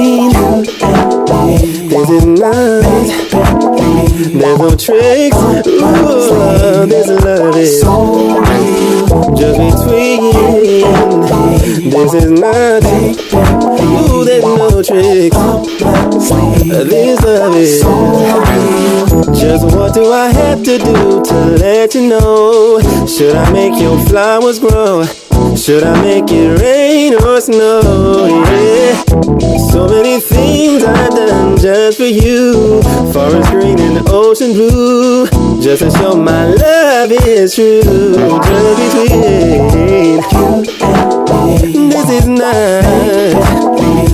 between. This is nice. There's no tricks. Ooh, this love is just between. This is not. Ooh, there's no tricks. This love is just what do I have to do to let you know? Should I make your flowers grow? Should I make it rain or snow? Yeah. So many things I've done just for you. Forest green and ocean blue, just to show my love is true. Just between this is nice.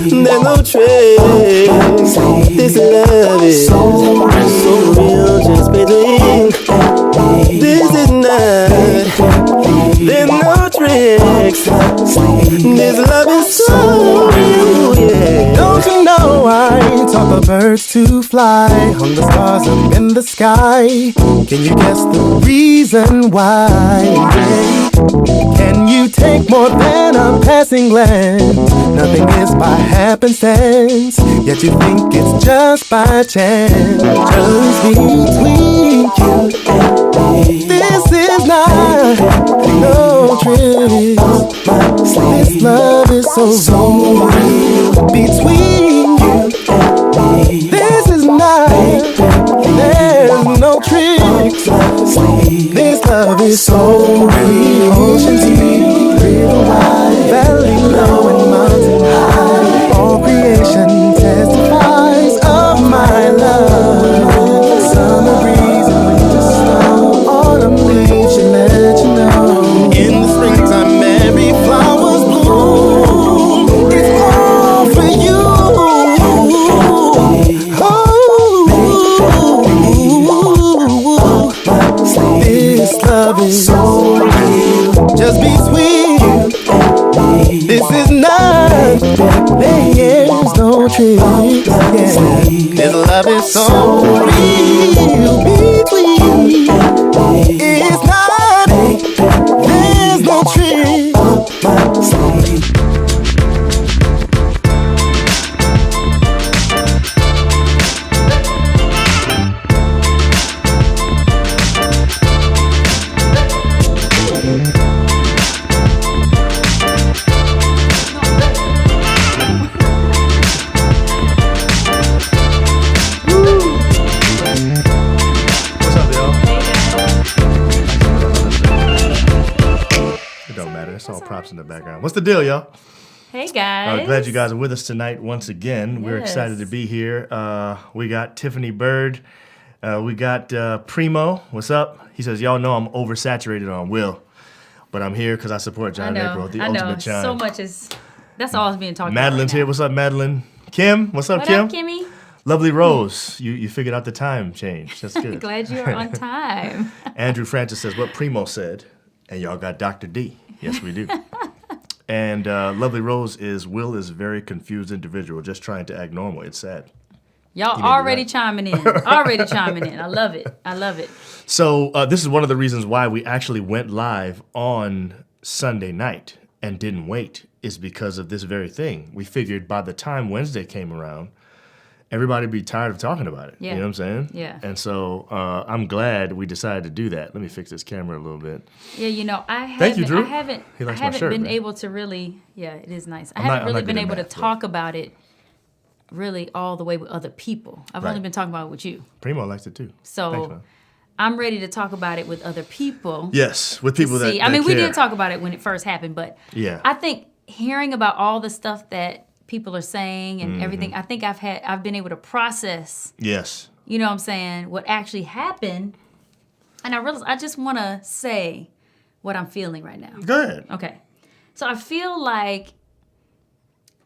There's no tricks. This love is so real. Just between this is nice. There's no tricks. This love is so real, yeah. Don't you know I taught the birds to fly, hung the stars up in the sky? Can you guess the reason why? Can you take more than a passing glance? Nothing is by happenstance, yet you think it's just by chance. Just between you and me, this is not no tricks. This love is so real. Between you and me, this is not. There's no tricks. This love is so real. Oceans deep, river wide, valley low and mountain high. All creation testifies of my love. Summer breeze and winter snow, autumn leaves should let you know. In the springtime, every flower's bloom. It's all for you. This love is so real. Just between you and me. This is not. There's no trick. Yeah. This love is so real. Between it's not. There's no trick. In the background. What's the deal, y'all? Hey, guys. Glad you guys are with us tonight once again. Yes. We're excited to be here. We got Tiffany Bird. We got Primo. What's up? He says, y'all know I'm oversaturated on Will, but I'm here because I support John Necro, the ultimate chime. So much is, that's all that's being talked Madeline's about. here. What's up, Madeline? Kim, what's up, What Kim? up, Kimmy? Lovely Rose. You figured out the time change. That's good. Glad you are on time. Andrew Francis says, what Primo said, and y'all got Dr. D. Yes, we do. And Lovely Rose is, Will is a very confused individual, just trying to act normal. It's sad. Y'all already chiming in. Already chiming in. I love it. I love it. So this is one of the reasons why we actually went live on Sunday night and didn't wait, is because of this very thing. We figured by the time Wednesday came around, everybody would be tired of talking about it. Yeah. You know what I'm saying? Yeah. And so I'm glad we decided to do that. Let me fix this camera a little bit. Yeah, you know, I Thank you, Drew. I haven't He likes my shirt, been man. able to really, yeah, it is nice. I I'm not haven't really good been at able math, to talk about it really all the way with other people. I've Right. only been talking about it with you. Primo likes it too. So Thanks, man. I'm ready to talk about it with other people. Yes, with people that, See, that I mean, we care. did talk about it when it first happened, but Yeah. I think hearing about all the stuff that people are saying and everything, I think I've been able to process, Yes. you know what I'm saying, what actually happened. And I realized I just want to say what I'm feeling right now. Go ahead. Okay. So I feel like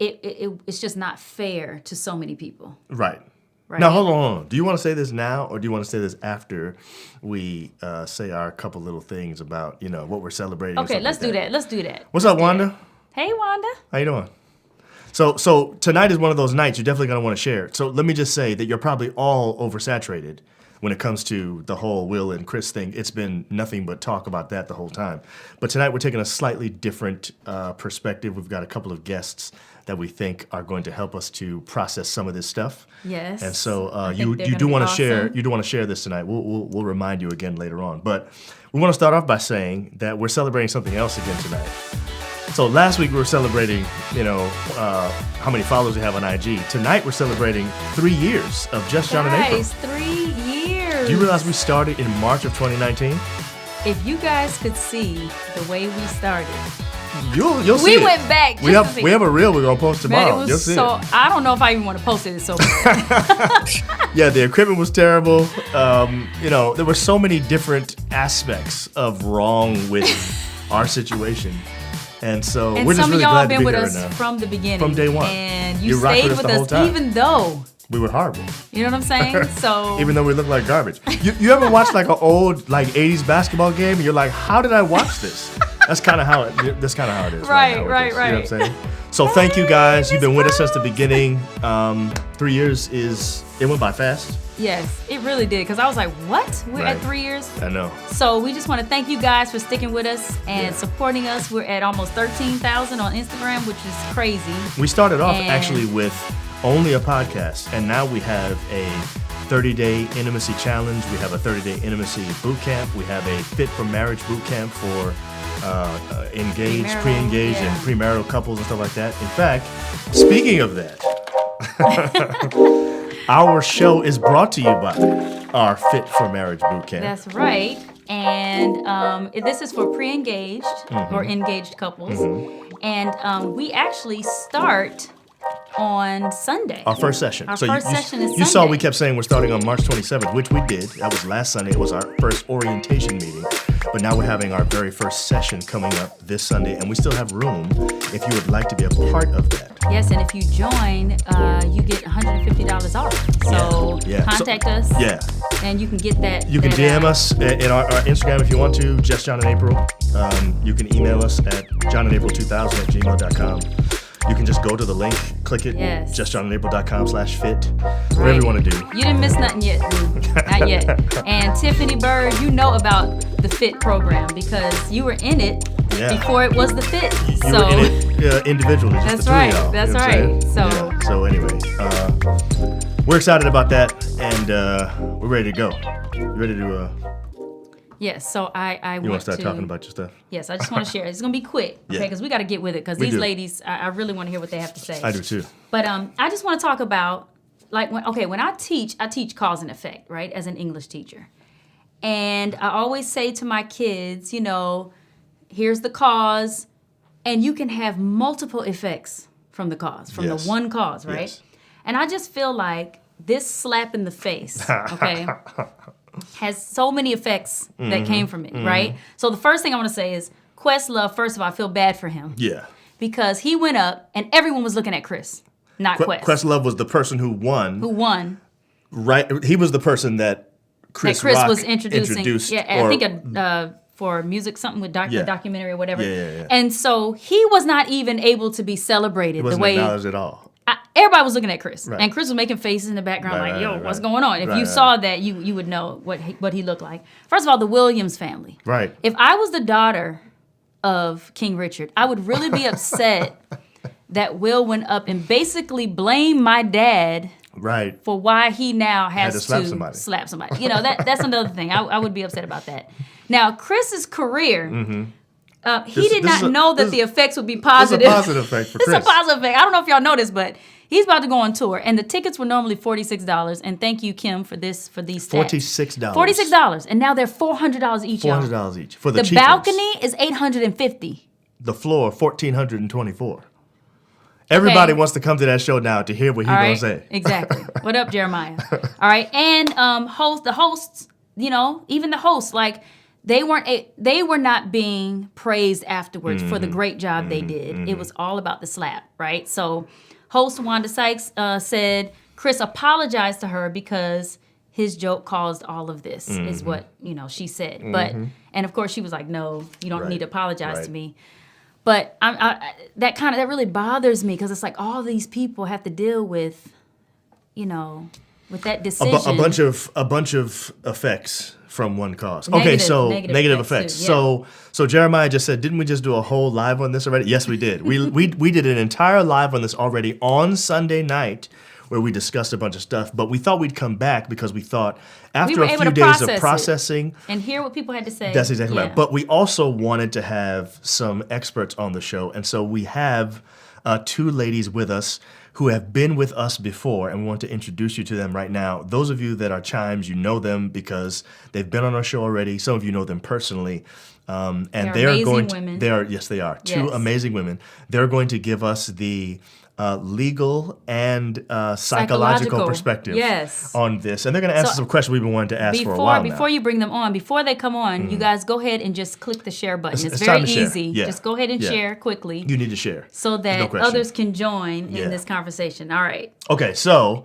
it's just not fair to so many people. Right. Right? Now, hold on. Do you want to say this now, or do you want to say this after we say our couple little things about, you know, what we're celebrating? Okay, let's do that. Let's do that. What's up, Wanda? Hey, Wanda. How you doing? So tonight is one of those nights you're definitely going to want to share. So let me just say that you're probably all oversaturated when it comes to the whole Will and Chris thing. It's been nothing but talk about that the whole time. But tonight we're taking a slightly different perspective. We've got a couple of guests that we think are going to help us to process some of this stuff. Yes. And so I you think they're do gonna want be to share awesome. you do want to share this tonight. We'll remind you again later on. But we want to start off by saying that we're celebrating something else again tonight. So last week we were celebrating, how many followers we have on IG. Tonight we're celebrating 3 years of Just John and April. Guys, 3 years. Do you realize we started in March of 2019? If you guys could see the way we started. You'll see We it. went back We just to see. have a reel we're gonna post Man, tomorrow. it You'll was see so. it. I don't know if I even want to post it. It's so bad. Yeah, the equipment was terrible. There were so many different aspects of wrong with our situation. And so And we're just some really of y'all glad have to been be with here us right now. from the beginning. From day one. And You you rocked stayed with us with the whole us time. even though. We were horrible. You know what I'm saying? So Even though we look like garbage. You ever watch like an old 80s basketball game and you're like, how did I watch this? That's kind of how it is. Right, now with right, this, You know what I'm right. saying? So thank you guys. You've been with us since the beginning. 3 years it went by fast. yes, it really did. Because I was like, what? We're Right. at 3 years? I know. So we just want to thank you guys for sticking with us and Yeah. supporting us. We're at almost 13,000 on Instagram, which is crazy. We started off And- actually with only a podcast, and now we have a 30-day intimacy challenge. We have a 30-day intimacy boot camp. We have a Fit for Marriage boot camp for engaged, Premarital, pre-engaged, yeah. and premarital couples and stuff like that. In fact, speaking of that, our show is brought to you by our Fit for Marriage boot camp. That's right. And this is for pre-engaged Mm-hmm. or engaged couples. And we actually start on Sunday. Our first session. Our So first session is You saw Sunday. we kept saying we're starting on March 27th, which we did. That was last Sunday. It was our first orientation meeting. But now we're having our very first session coming up this Sunday, and we still have room if you would like to be a part of that. Yes, and if you join, you get $150 off. So Yeah. contact us. Yeah. And you can get that. You can that, DM us in our Instagram if you want to, just John and April. You can email us at johnandapril2000@gmail.com. You can just go to the link, click it, Yes. justjohnandapril.com/fit, whatever you want to do. You didn't miss nothing yet, boo. Not yet. And Tiffany Bird, you know about the FIT program because you were in it Yeah. before it was the FIT. You So were in it individually, just That's the two right, of y'all. that's You know what I'm right. saying? So- Yeah. So anyway, we're excited about that, and we're ready to go. You ready to? yes, so I You want want to start talking about your stuff? Yes, I just want to share. It's gonna be quick, okay? Yeah. Because we got to get with it. Because We these do. ladies, I really want to hear what they have to say. I do too. But I just want to talk about when I teach cause and effect, right? As an English teacher, and I always say to my kids, here's the cause, and you can have multiple effects from the cause, from Yes. the one cause, right? Yes. And I just feel like this slap in the face, okay, has so many effects that came from it, right? So the first thing I want to say is Questlove. First of all, I feel bad for him Yeah. because he went up and everyone was looking at Chris, not Quest. Questlove was the person who won. Who won? Right. He was the person that Chris Rock was introduced. Yeah, I or- think for music, something with Yeah. a documentary or whatever. Yeah. And so he was not even able to be celebrated He the wasn't way acknowledged at all. everybody was looking at Chris, Right. and Chris was making faces in the background Right, like, "Yo, right, what's right. going on?" If Right, you right. saw that, you would know what he looked like. First of all, the Williams family. Right. If I was the daughter of King Richard, I would really be upset that Will went up and basically blamed my dad Right. for why he now has to slap somebody. slap somebody. That's another thing. I would be upset about that. Now, Chris's career, he This- did this not is a- know that this- the effects would be It's a positive. positive effect for It's Chris. a positive effect. I don't know if y'all know this, but he's about to go on tour, and the tickets were normally $46. And thank you, Kim, for these stats. $46. $46, and now they're $400 each. y'all. $400 each for the The cheap ones. balcony is $850. The floor, 1,424. Everybody wants to come to that show now to hear what he's All gonna right, say. exactly. What up, Jeremiah? All right, and the hosts, even the hosts, like they were not being praised afterwards for the great job they did. It was all about the slap, right? So, host Wanda Sykes said Chris apologized to her because his joke caused all of this, is what she said. But and of course she was like, no, you don't Right, need to apologize right. to me. But that really bothers me because it's like all these people have to deal with, with that decision. A bunch of effects From one cause. Negative- Okay, so negative negative effects effects. too, yeah. So Jeremiah just said, didn't we just do a whole live on this already? Yes, we did. We did an entire live on this already on Sunday night, where we discussed a bunch of stuff. But we thought we'd come back because we thought after were a able few to days of process it. processing, And hear what people had to say. that's exactly Yeah. right. But we also wanted to have some experts on the show. And so we have two ladies with us who have been with us before, and we want to introduce you to them right now. Those of you that are Chimes, you know them because they've been on our show already. Some of you know them personally. And They're they are amazing going to, women. yes, they are. Two Yes. amazing women. They're going to give us the legal and psychological perspective Yes. on this. And they're going to answer So some questions we've been wanting to ask for a while Before now. you bring them on, before they come on, you guys go ahead and just click the share button. It's it's very time to share. easy. Yeah. Just go ahead and Yeah. share quickly You need to share. so that No question. others can join Yeah. in this conversation. All right. Okay, so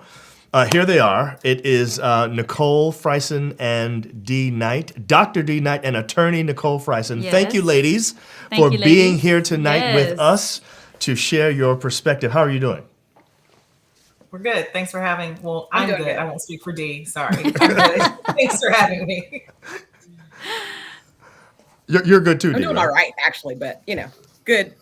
here they are. It is Nicole Fryson and Dee Knight, Dr. Dee Knight and attorney Nicole Fryson. Yes. Thank you, ladies, Thank for you, being ladies. here tonight Yes. with us to share your perspective. How are you doing? We're good. Thanks for having. Well, I'm doing good. good. I won't speak for Dee. Sorry. I'm good. Thanks for having me. You're good too, I'm Dee. doing right? all right, actually, but good,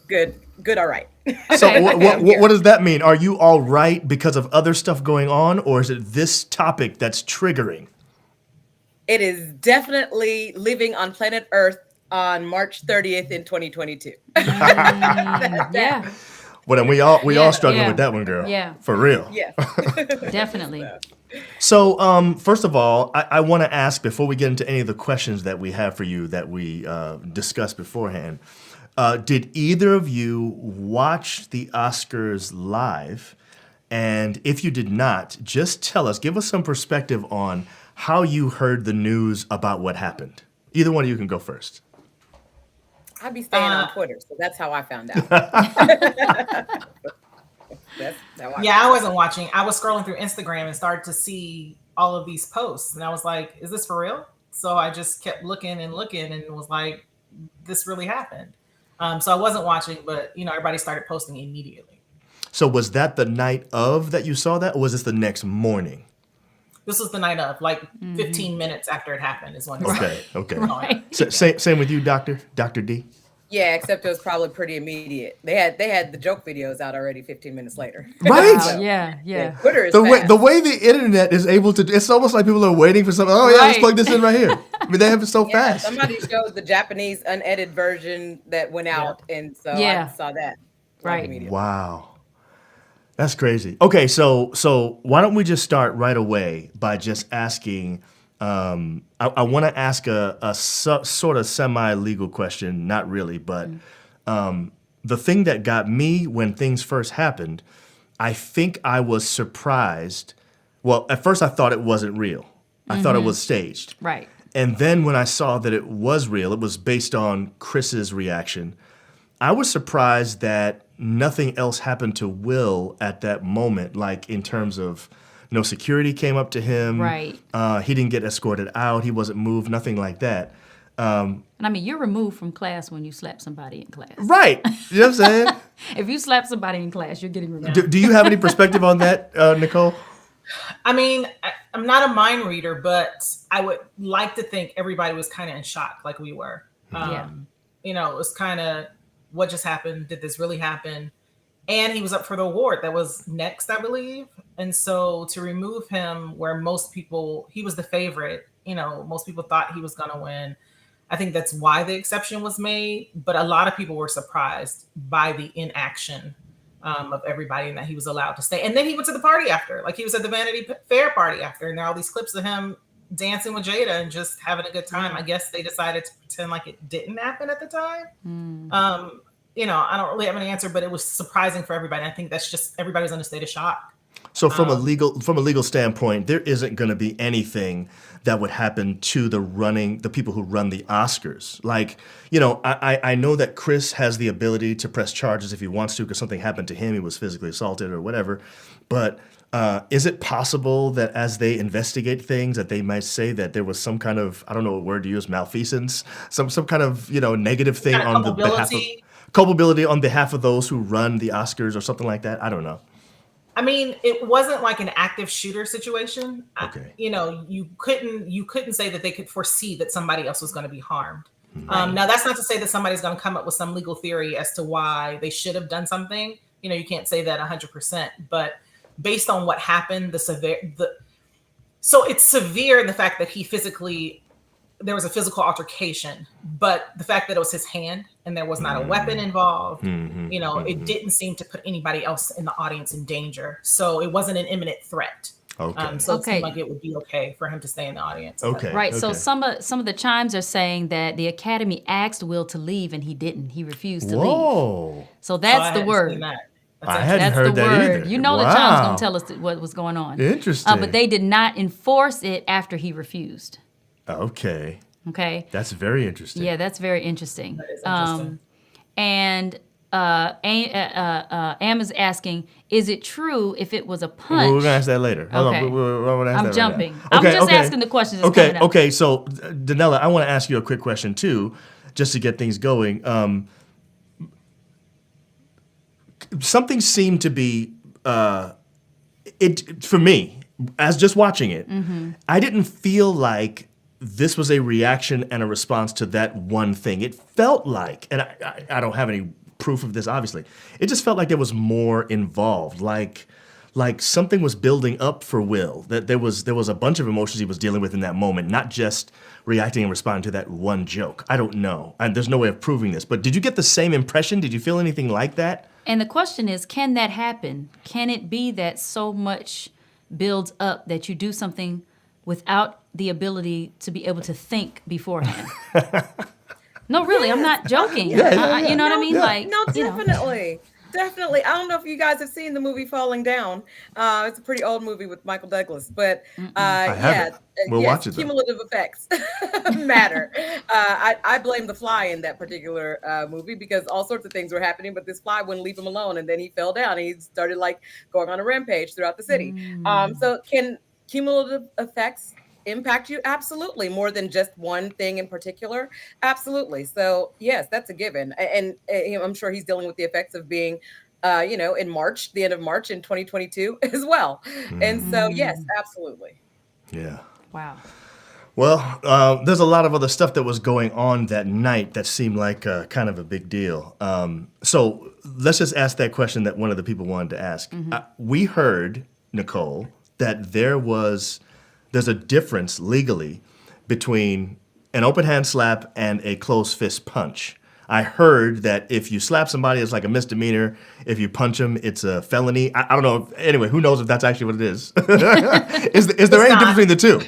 all right. So Okay. what does that mean? Are you all right because of other stuff going on, or is it this topic that's triggering? It is definitely living on planet Earth on March 30th in 2022. Yeah, Well, then we all Yeah, struggling yeah. with that one, girl. Yeah. For real. Yes. definitely. So, first of all, I want to ask before we get into any of the questions that we have for you that we discussed beforehand. Did either of you watch the Oscars live? And if you did not, just tell us, give us some perspective on how you heard the news about what happened. Either one of you can go first. I'd be staying on Twitter, so that's how I found out. That's how Yeah, I wasn't watching. I was scrolling through Instagram and started to see all of these posts. And I was like, is this for real? So I just kept looking and was like, this really happened. So I wasn't watching, but everybody started posting immediately. So was that the night of that you saw that, or was this the next morning? This was the night of, like 15 minutes after it happened is when it Okay, started. okay. Right. Same with you, Dr. D? Yeah, except it was probably pretty immediate. They had the joke videos out already 15 minutes later. Right? Wow, yeah. Twitter is The fast. way the internet is able to, it's almost like people are waiting for something. Oh yeah, let's Right. plug this in right here. I mean, they have it so Yeah, fast. somebody showed the Japanese unedited version that went out, and so Yeah. I saw that. Right. Immediately. Wow. That's crazy. Okay, so why don't we just start right away by just asking, I want to ask a sort of semi-legal question, not really, but the thing that got me when things first happened, I think I was surprised. Well, at first I thought it wasn't real. I thought it was staged. Right. And then when I saw that it was real, it was based on Chris's reaction, I was surprised that nothing else happened to Will at that moment, like in terms of no security came up to him. Right. He didn't get escorted out. He wasn't moved, nothing like that. And I mean, you're removed from class when you slap somebody in class. Right. You know what I'm saying? If you slap somebody in class, you're getting removed. Do you have any perspective on that, Nicole? I mean, I'm not a mind reader, but I would like to think everybody was kind of in shock like we were. Yeah. It was kind of, what just happened? Did this really happen? And he was up for the award that was next, I believe. And so to remove him where he was the favorite, most people thought he was going to win. I think that's why the exception was made. But a lot of people were surprised by the inaction of everybody and that he was allowed to stay. And then he went to the party after, like he was at the Vanity Fair party after. And there are all these clips of him dancing with Jada and just having a good time. I guess they decided to pretend like it didn't happen at the time. I don't really have an answer, but it was surprising for everybody. I think that's just everybody was in a state of shock. So from a legal standpoint, there isn't going to be anything that would happen to the people who run the Oscars. Like, I know that Chris has the ability to press charges if he wants to because something happened to him. He was physically assaulted or whatever. But is it possible that as they investigate things that they might say that there was some kind of, I don't know what word to use, malfeasance, some kind of, negative thing Kind of on the behalf of culpability on behalf of those who run the Oscars or something like that? I don't know. I mean, it wasn't like an active shooter situation. Okay. You couldn't say that they could foresee that somebody else was going to be harmed. Now, that's not to say that somebody's going to come up with some legal theory as to why they should have done something. You can't say that 100%, but based on what happened, so it's severe in the fact that there was a physical altercation, but the fact that it was his hand and there was not a weapon involved, it didn't seem to put anybody else in the audience in danger. So it wasn't an imminent threat. Okay. So it seemed like it would be okay for him to stay in the audience. Okay. Right. So some of the chimes are saying that the Academy asked Will to leave and he didn't. He refused to leave. Whoa. So that's the word. I hadn't That's heard the that word. either. You know the chimes gonna tell us what was going on. Interesting. But they did not enforce it after he refused. Okay. Okay. That's very interesting. Yeah, that's very interesting. That is interesting. And Am is asking, is it true if it was a punch? Well, we're gonna ask that later. Hold Okay. on. We're gonna ask I'm that jumping. Right I'm just asking the questions that's coming up. Okay. So, Danella, I want to ask you a quick question too, just to get things going. Something seemed to be it for me as just watching it. I didn't feel like this was a reaction and a response to that one thing. It felt like, and I don't have any proof of this, obviously. It just felt like there was more involved, like something was building up for Will, that there was a bunch of emotions he was dealing with in that moment, not just reacting and responding to that one joke. I don't know. And there's no way of proving this. But did you get the same impression? Did you feel anything like that? And the question is, can that happen? Can it be that so much builds up that you do something without the ability to be able to think beforehand? No, really, I'm not joking. You know what I mean? Yeah. Like, No, definitely. Definitely. I don't know if you guys have seen the movie Falling Down. It's a pretty old movie with Michael Douglas, but haven't. We'll watch it, though. Cumulative effects matter. I blame the fly in that particular movie because all sorts of things were happening, but this fly wouldn't leave him alone, and then he fell down and he started like going on a rampage throughout the city. So can cumulative effects impact you? Absolutely. More than just one thing in particular? Absolutely. So yes, that's a given. And I'm sure he's dealing with the effects of being, in March, the end of March in 2022 as well. And so, yes, absolutely. Yeah. wow. Well, there's a lot of other stuff that was going on that night that seemed like kind of a big deal. So let's just ask that question that one of the people wanted to ask. We heard, Nicole, that there's a difference legally between an open hand slap and a closed fist punch. I heard that if you slap somebody, it's like a misdemeanor. If you punch them, it's a felony. I don't know. Anyway, who knows if that's actually what it is? Is there any difference between the two?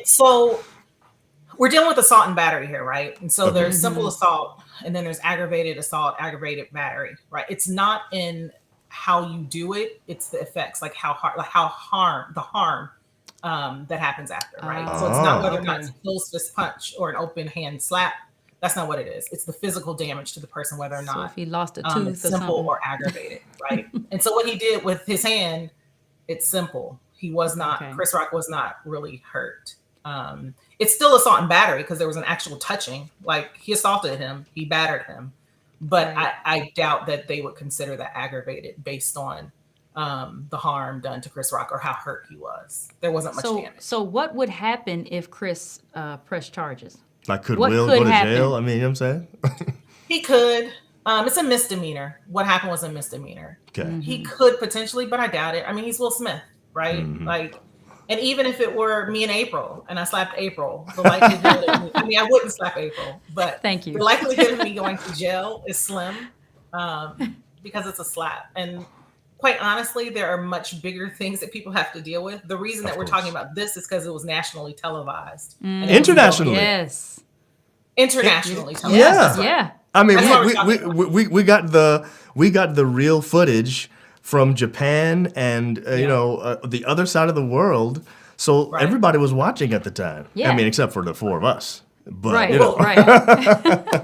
So we're dealing with assault and battery here, right? And so there's simple assault, and then there's aggravated assault, aggravated battery, right? It's not in how you do it; it's the effects, like the harm that happens after, right? So it's not whether or not it's a closed fist punch or an open hand slap. That's not what it is. It's the physical damage to the person, whether or not So if he lost a tooth it's or simple something. or aggravated, right? And so what he did with his hand, it's simple. He was not, Okay. Chris Rock was not really hurt. It's still assault and battery because there was an actual touching. Like he assaulted him, he battered him. But Right. I doubt that they would consider that aggravated based on the harm done to Chris Rock or how hurt he was. There wasn't much damage. So what would happen if Chris pressed charges? Like, could What Will could go to happen? jail? I mean, you know what I'm saying? He could. It's a misdemeanor. What happened was a misdemeanor. Okay. He could potentially, but I doubt it. I mean, he's Will Smith, right? Like, and even if it were me and April, and I slapped April, the likelihood of me, I mean, I wouldn't slap April, but Thank you. the likelihood of me going to jail is slim because it's a slap. And quite honestly, there are much bigger things that people have to deal with. The reason that we're talking about this is because it was nationally televised. And it was Internationally. Yes. internationally televised. Yeah. That's right. Yeah. I mean, That's what we're we got the real footage from Japan and the other side of the world. So Right. everybody was watching at the time. Yeah. I mean, except for the four of us. But Right. you know, Right.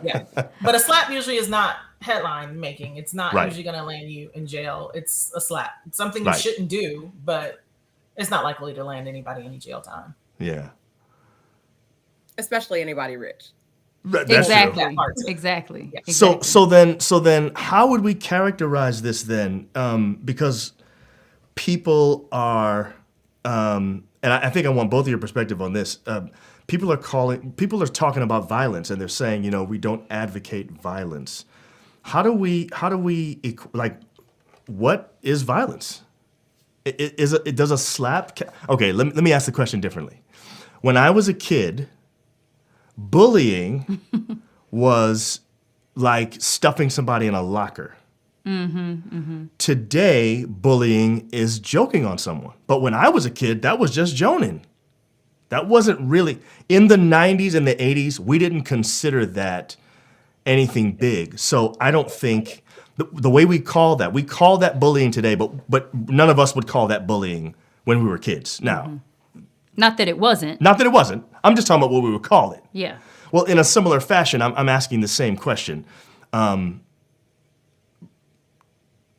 Yeah. But a slap usually is not headline making. It's not Right. usually going to land you in jail. It's a slap. It's something Right. you shouldn't do, but it's not likely to land anybody any jail time. yeah, Especially anybody rich. That's true. Exactly. That part, too. Exactly. So Exactly. so then how would we characterize this then? Because people are, and I think I want both of your perspective on this. People are talking about violence, and they're saying, we don't advocate violence. How do we like, what is violence? Does a slap? Okay, let me ask the question differently. When I was a kid, bullying was like stuffing somebody in a locker. Today, bullying is joking on someone. But when I was a kid, that was just joning. That wasn't really, in the 90s and the 80s, we didn't consider that anything big. So I don't think, the way we call that bullying today, but none of us would call that bullying when we were kids. Now, Not that it wasn't. I'm just talking about what we would call it. Yeah. Well, in a similar fashion, I'm asking the same question.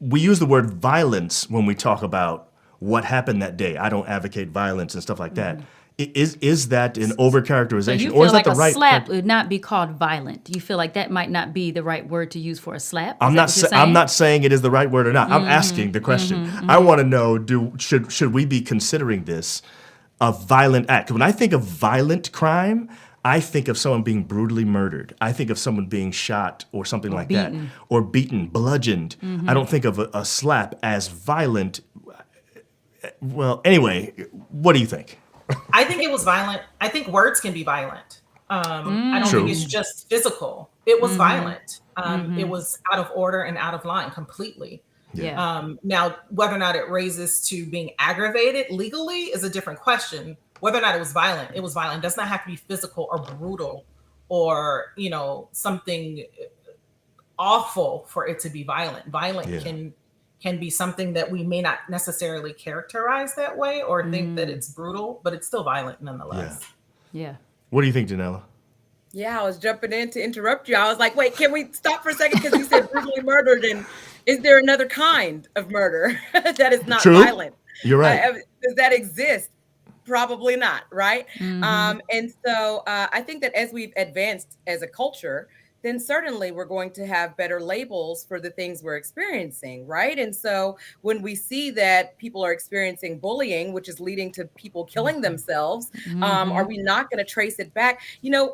We use the word violence when we talk about what happened that day. I don't advocate violence and stuff like that. Is that an So overcharacterization, you or feel is like that the a right? slap would not be called violent. Do you feel like that might not be the right word to use for a slap? I'm not saying it is the right word or not. I'm asking the question. I want to know: should we be considering this a violent act? When I think of violent crime, I think of someone being brutally murdered. I think of someone being shot or something like that, or beaten, bludgeoned. I don't think of a slap as violent. Well, anyway, what do you think? I think it was violent. I think words can be violent. I don't True. think it's just physical. It was violent. It was out of order and out of line completely. Yeah. Now, whether or not it raises to being aggravated legally is a different question. Whether or not it was violent, it was violent. It does not have to be physical or brutal or, something awful for it to be violent. Violent can be something that we may not necessarily characterize that way or think that it's brutal, but it's still violent nonetheless. Yeah. What do you think, Janella? Yeah, I was jumping in to interrupt you. I was like, wait, can we stop for a second? Because you said brutally murdered. And is there another kind of murder that is not True. violent? You're right. Does that exist? Probably not, right? And so I think that as we've advanced as a culture, then certainly we're going to have better labels for the things we're experiencing, right? And so when we see that people are experiencing bullying, which is leading to people killing themselves, are we not going to trace it back?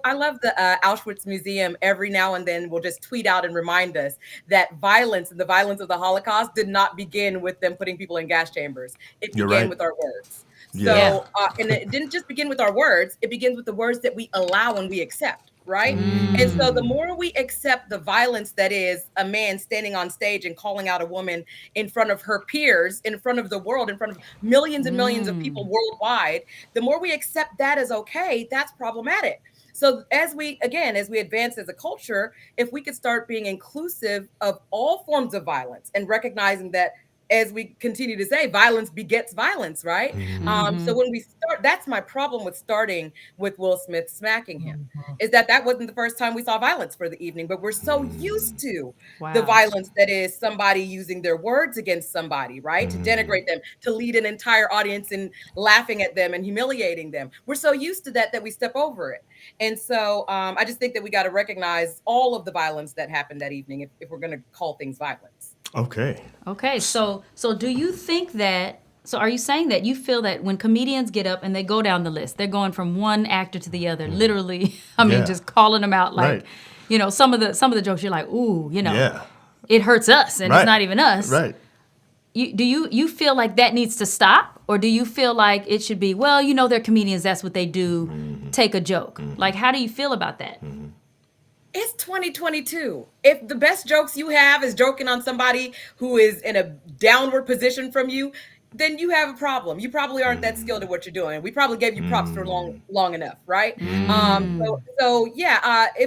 I love the Auschwitz Museum. Every now and then will just tweet out and remind us that violence and the violence of the Holocaust did not begin with them putting people in gas chambers. It You're began right. with our words. Yeah. So, and it didn't just begin with our words, it begins with the words that we allow and we accept, right? And so the more we accept the violence that is a man standing on stage and calling out a woman in front of her peers, in front of the world, in front of millions and millions of people worldwide, the more we accept that as okay, that's problematic. So as we advance as a culture, if we could start being inclusive of all forms of violence and recognizing that, as we continue to say, violence begets violence, right? So when we start, that's my problem with starting with Will Smith smacking him, is that wasn't the first time we saw violence for the evening, but we're so used to the violence that is somebody using their words against somebody, right? To denigrate them, to lead an entire audience in laughing at them and humiliating them. We're so used to that we step over it. And so I just think that we got to recognize all of the violence that happened that evening if we're going to call things violence. Okay. So do you think that? So are you saying that you feel that when comedians get up and they go down the list, they're going from one actor to the other, literally? I mean, just calling them out like, some of the jokes you're like, ooh, it hurts us and it's not even us. Right. Do you feel like that needs to stop, or do you feel like it should be, well, they're comedians, that's what they do, take a joke? Like, how do you feel about that? It's 2022. If the best jokes you have is joking on somebody who is in a downward position from you, then you have a problem. You probably aren't that skilled at what you're doing. We probably gave you props for long enough, right? If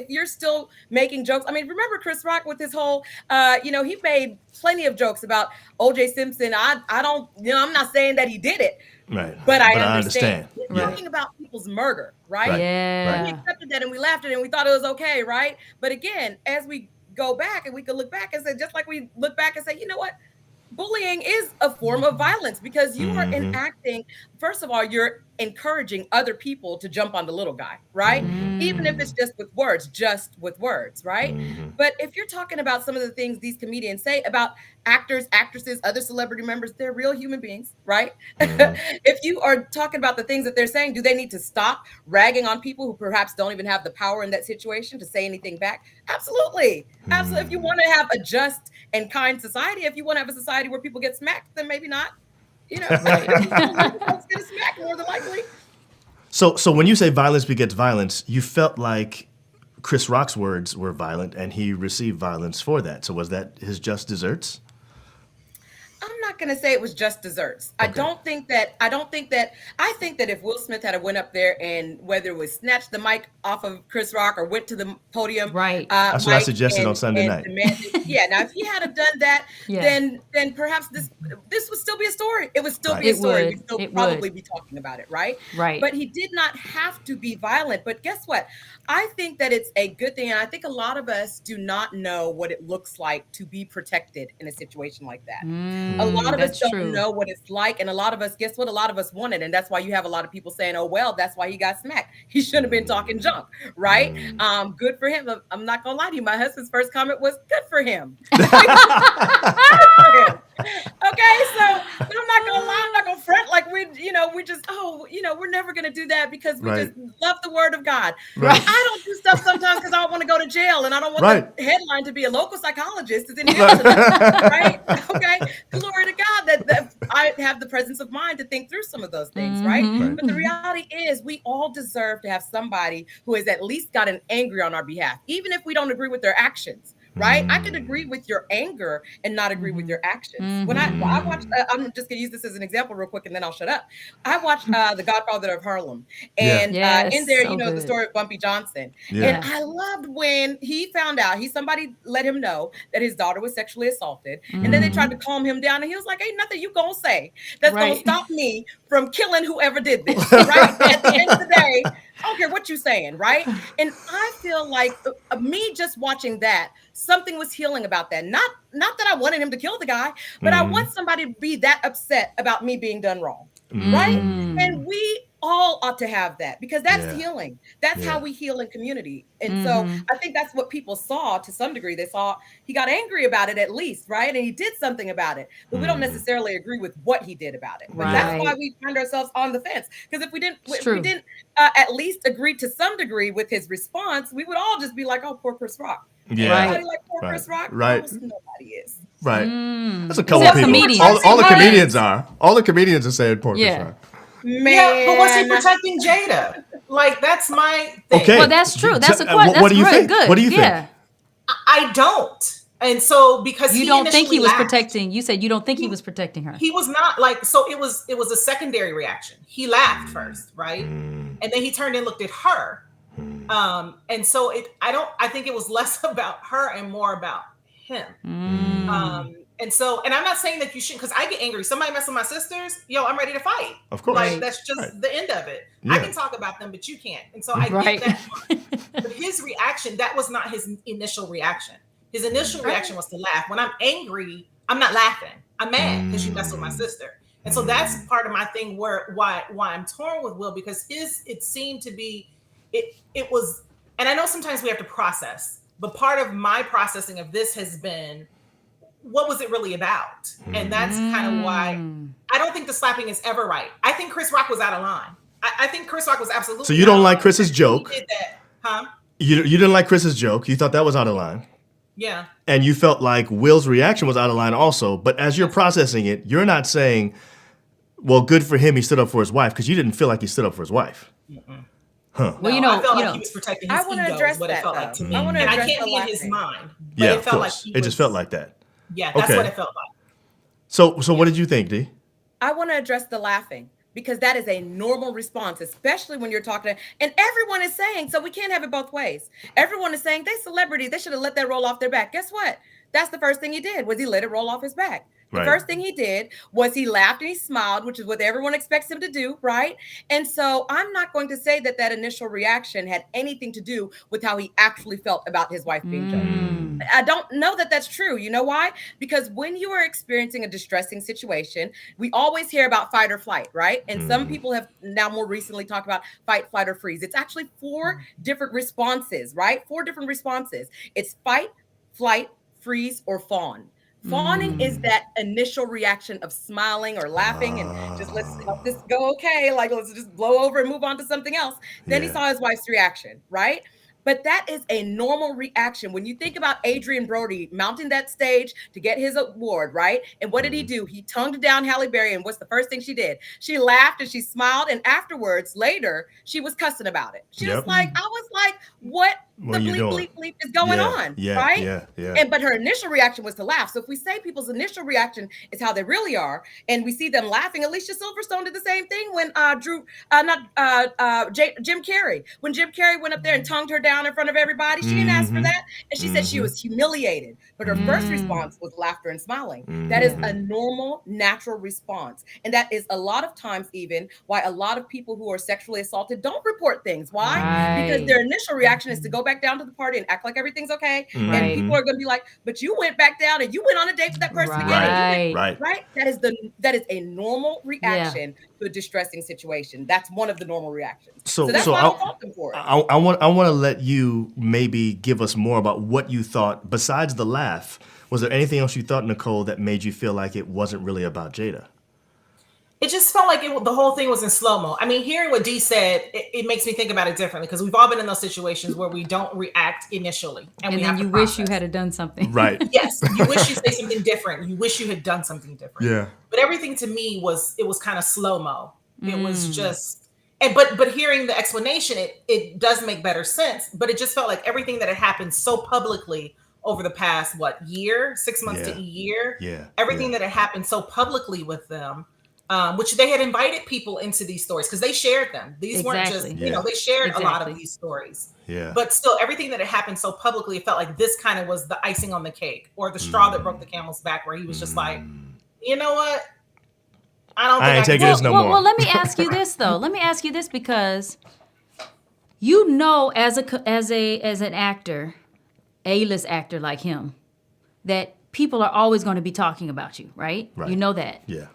you're still making jokes, I mean, remember Chris Rock with his whole, he made plenty of jokes about O.J. Simpson. I don't, I'm not saying that he did it, right? But I understand. We're Right. talking about people's murder, right? Yeah. We accepted that and we laughed at it and we thought it was okay, right? But again, as we go back and we could look back and say, just like we look back and say, you know what? Bullying is a form of violence because you are enacting, first of all, you're encouraging other people to jump on the little guy, right? Even if it's just with words, right? But if you're talking about some of the things these comedians say about actors, actresses, other celebrity members, they're real human beings, right? If you are talking about the things that they're saying, do they need to stop ragging on people who perhaps don't even have the power in that situation to say anything back? Absolutely. Absolutely. If you want to have a just and kind society, if you want to have a society where people get smacked, then maybe not. Right. Folks get smacked more than likely. So when you say violence begets violence, you felt like Chris Rock's words were violent and he received violence for that. So was that his just desserts? I'm not going to say it was just desserts. Okay. I think that if Will Smith had went up there and whether it was snatched the mic off of Chris Rock or went to the podium, Right. That's what I suggested on Sunday night. Now if he had have done that, then perhaps this would still be a story. It would still be a story. We'd still probably be talking about it, right? Right. But he did not have to be violent. But guess what? I think that it's a good thing, and I think a lot of us do not know what it looks like to be protected in a situation like that. A lot of us don't know what it's like, and a lot of us, guess what? A lot of us want it, and that's why you have a lot of people saying, "Oh well, that's why he got smacked. He shouldn't have been talking junk." Right? Good for him. I'm not gonna lie to you. My husband's first comment was, "Good for him." Good for him. Okay, so I'm not gonna lie. I'm not gonna front like we're never gonna do that because we just love the word of God. Right. I don't do stuff sometimes because I don't want to go to jail, and I don't want the headline to be a local psychologist is in right? Okay, glory to God that I have the presence of mind to think through some of those things, right? But the reality is, we all deserve to have somebody who has at least gotten angry on our behalf, even if we don't agree with their actions. Right? I can agree with your anger and not agree with your actions. When I watched, I'm just gonna use this as an example real quick and then I'll shut up. I watched The Godfather of Harlem, and in there, so the good. story of Bumpy Johnson. And I loved when he found out, somebody let him know that his daughter was sexually assaulted. And then they tried to calm him down, and he was like, "Ain't nothing you gonna say that's gonna stop me from killing whoever did this." Right? At the end of the day, I don't care what you're saying, right? And I feel like me just watching that, something was healing about that. Not that I wanted him to kill the guy, but I want somebody to be that upset about me being done wrong, right? And we all ought to have that because that's healing. That's how we heal in community. And so I think that's what people saw to some degree. They saw he got angry about it at least, right? And he did something about it, but we don't necessarily agree with what he did about it. But that's why we find ourselves on the fence. Because if we didn't at least agree to some degree with his response, we would all just be like, "Oh, poor Chris Rock." Everybody like poor Chris Rock? Right. Nobody is. Right. That's a couple of people. Comedians. All the comedians are. All the comedians are saying poor Chris Rock. Man. But was he protecting Jada? Like, that's my thing. Okay. Well, that's true. That's a question. What do you think? Good. What do you think? I don't. And so because you don't think he was protecting, you said you don't think he was protecting her. He was not so it was a secondary reaction. He laughed first, right? And then he turned and looked at her. And so I think it was less about her and more about him. And I'm not saying that you shouldn't, because I get angry. Somebody mess with my sisters, I'm ready to fight. Of course. Like, that's just the end of it. Yeah. I can talk about them, but you can't. And so I get that part. But his reaction, that was not his initial reaction. His initial reaction was to laugh. When I'm angry, I'm not laughing. I'm mad because you messed with my sister. And so that's part of my thing why I'm torn with Will, because it seemed to be, it was, and I know sometimes we have to process, but part of my processing of this has been, what was it really about? And that's kind of why I don't think the slapping is ever right. I think Chris Rock was out of line. I think Chris Rock was absolutely. So you don't like Chris's joke? He did that, huh? You didn't like Chris's joke. You thought that was out of line. Yeah. And you felt like Will's reaction was out of line also. But as you're processing it, you're not saying, well, good for him, he stood up for his wife, because you didn't feel like he stood up for his wife. Huh. Well, I felt like he was protecting his ego, is what it felt like to me. And I can't be in his mind. But it felt like it just felt like that. Yeah, that's what it felt like. So what did you think, Dee? I want to address the laughing, because that is a normal response, especially when you're talking and everyone is saying, so we can't have it both ways. Everyone is saying, they celebrity, they should have let that roll off their back. Guess what? That's the first thing he did, was he let it roll off his back. The first thing he did was he laughed and he smiled, which is what everyone expects him to do, right? And so I'm not going to say that initial reaction had anything to do with how he actually felt about his wife being judged. I don't know that that's true. You know why? Because when you are experiencing a distressing situation, we always hear about fight or flight, right? And some people have now more recently talked about fight, flight, or freeze. It's actually 4 different responses, right? 4 different responses. It's fight, flight, freeze, or fawn. Fawning is that initial reaction of smiling or laughing and just let's help this go okay. Like, let's just blow over and move on to something else. Then he Yeah. saw his wife's reaction, right? But that is a normal reaction. When you think about Adrian Brody mounting that stage to get his award, right? And what did he do? He toned down Halle Berry. And what's the first thing she did? She laughed and she smiled. And afterwards, later, she was cussing about it. She was like, I was like, what the are you bleep, doing? bleep, bleep is going on, Yeah. right? Yeah. And but her initial reaction was to laugh. So if we say people's initial reaction is how they really are, and we see them laughing, Alicia Silverstone did the same thing when Jim Carrey. When Jim Carrey went up there and tongued her down in front of everybody, she didn't ask for that, and she said she was humiliated. But her first response was laughter and smiling. That is a normal, natural response, and that is a lot of times even why a lot of people who are sexually assaulted don't report things. Why? Because their initial reaction is to go back down to the party and act like everything's okay. And people are going to be like, but you went back down and you went on a date with that person again. Right. That is a normal reaction to a distressing situation. That's one of the normal reactions. So that's why I don't fault them for it. I want to let you maybe give us more about what you thought besides the laugh. Was there anything else you thought, Nicole, that made you feel like it wasn't really about Jada? It just felt like the whole thing was in slow-mo. I mean, hearing what Dee said, it makes me think about it differently because we've all been in those situations where we don't react initially. And then you wish you had done something. Right. Yes. You wish you'd say something different. You wish you had done something different. Yeah. But everything to me was kind of slow-mo. It was just, but hearing the explanation, it does make better sense. But it just felt like everything that had happened so publicly over the past, 6 months to a year. Yeah. Everything that had happened so publicly with them. Which they had invited people into these stories because they shared them. These weren't just, they shared a lot of these stories. Yeah. But still, everything that had happened so publicly, it felt like this kind of was the icing on the cake or the straw that broke the camel's back, where he was just like, you know what? I ain't taking this no more. Well, let me ask you this though. Let me ask you this because you know, as an actor, A-list actor like him, that people are always going to be talking about you, right? You know that. Yeah.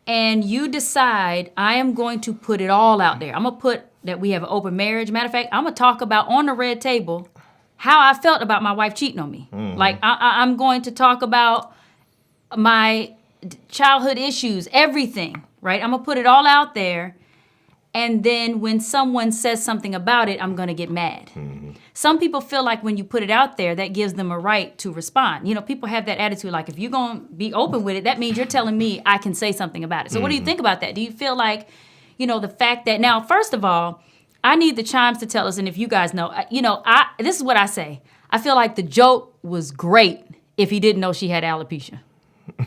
And you decide, I am going to put it all out there. I'm going to put that we have an open marriage. Matter of fact, I'm going to talk about on the red table how I felt about my wife cheating on me. Like, I'm going to talk about my childhood issues, everything, right? I'm going to put it all out there. And then when someone says something about it, I'm going to get mad. Some people feel like when you put it out there, that gives them a right to respond. You know, people have that attitude, like, if you're going to be open with it, that means you're telling me I can say something about it. So what do you think about that? Do you feel like, the fact that, now, first of all, I need the chimes to tell us, and if you guys know, this is what I say. I feel like the joke was great if he didn't know she had alopecia.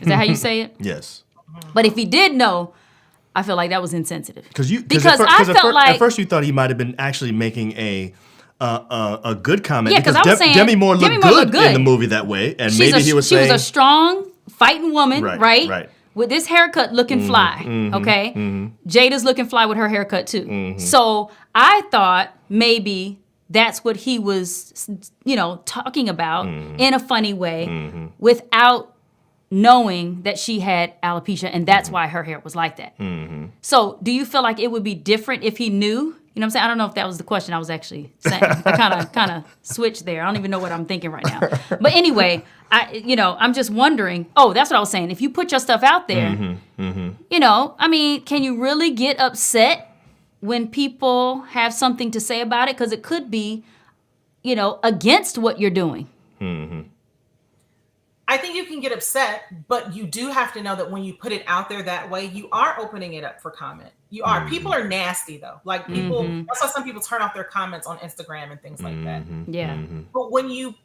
Is that how you say it? Yes. But if he did know, I feel like that was insensitive. Because I felt like at first you thought he might have been actually making a good comment. Yeah, because I was saying Demi Moore looked good in the movie that way, and she was a strong fighting woman, right? Right. With this haircut looking fly, okay? Jada's looking fly with her haircut too. So I thought maybe that's what he was, talking about in a funny way, without knowing that she had alopecia, and that's why her hair was like that. So do you feel like it would be different if he knew? You know what I'm saying? I don't know if that was the question I was actually saying. I kind of switched there. I don't even know what I'm thinking right now. But anyway, I'm just wondering. Oh, that's what I was saying. If you put your stuff out there, can you really get upset when people have something to say about it? Because it could be, against what you're doing. I think you can get upset, but you do have to know that when you put it out there that way, you are opening it up for comment. You are. People are nasty though. Like people, that's why some people turn off their comments on Instagram and things like that. Yeah. But when you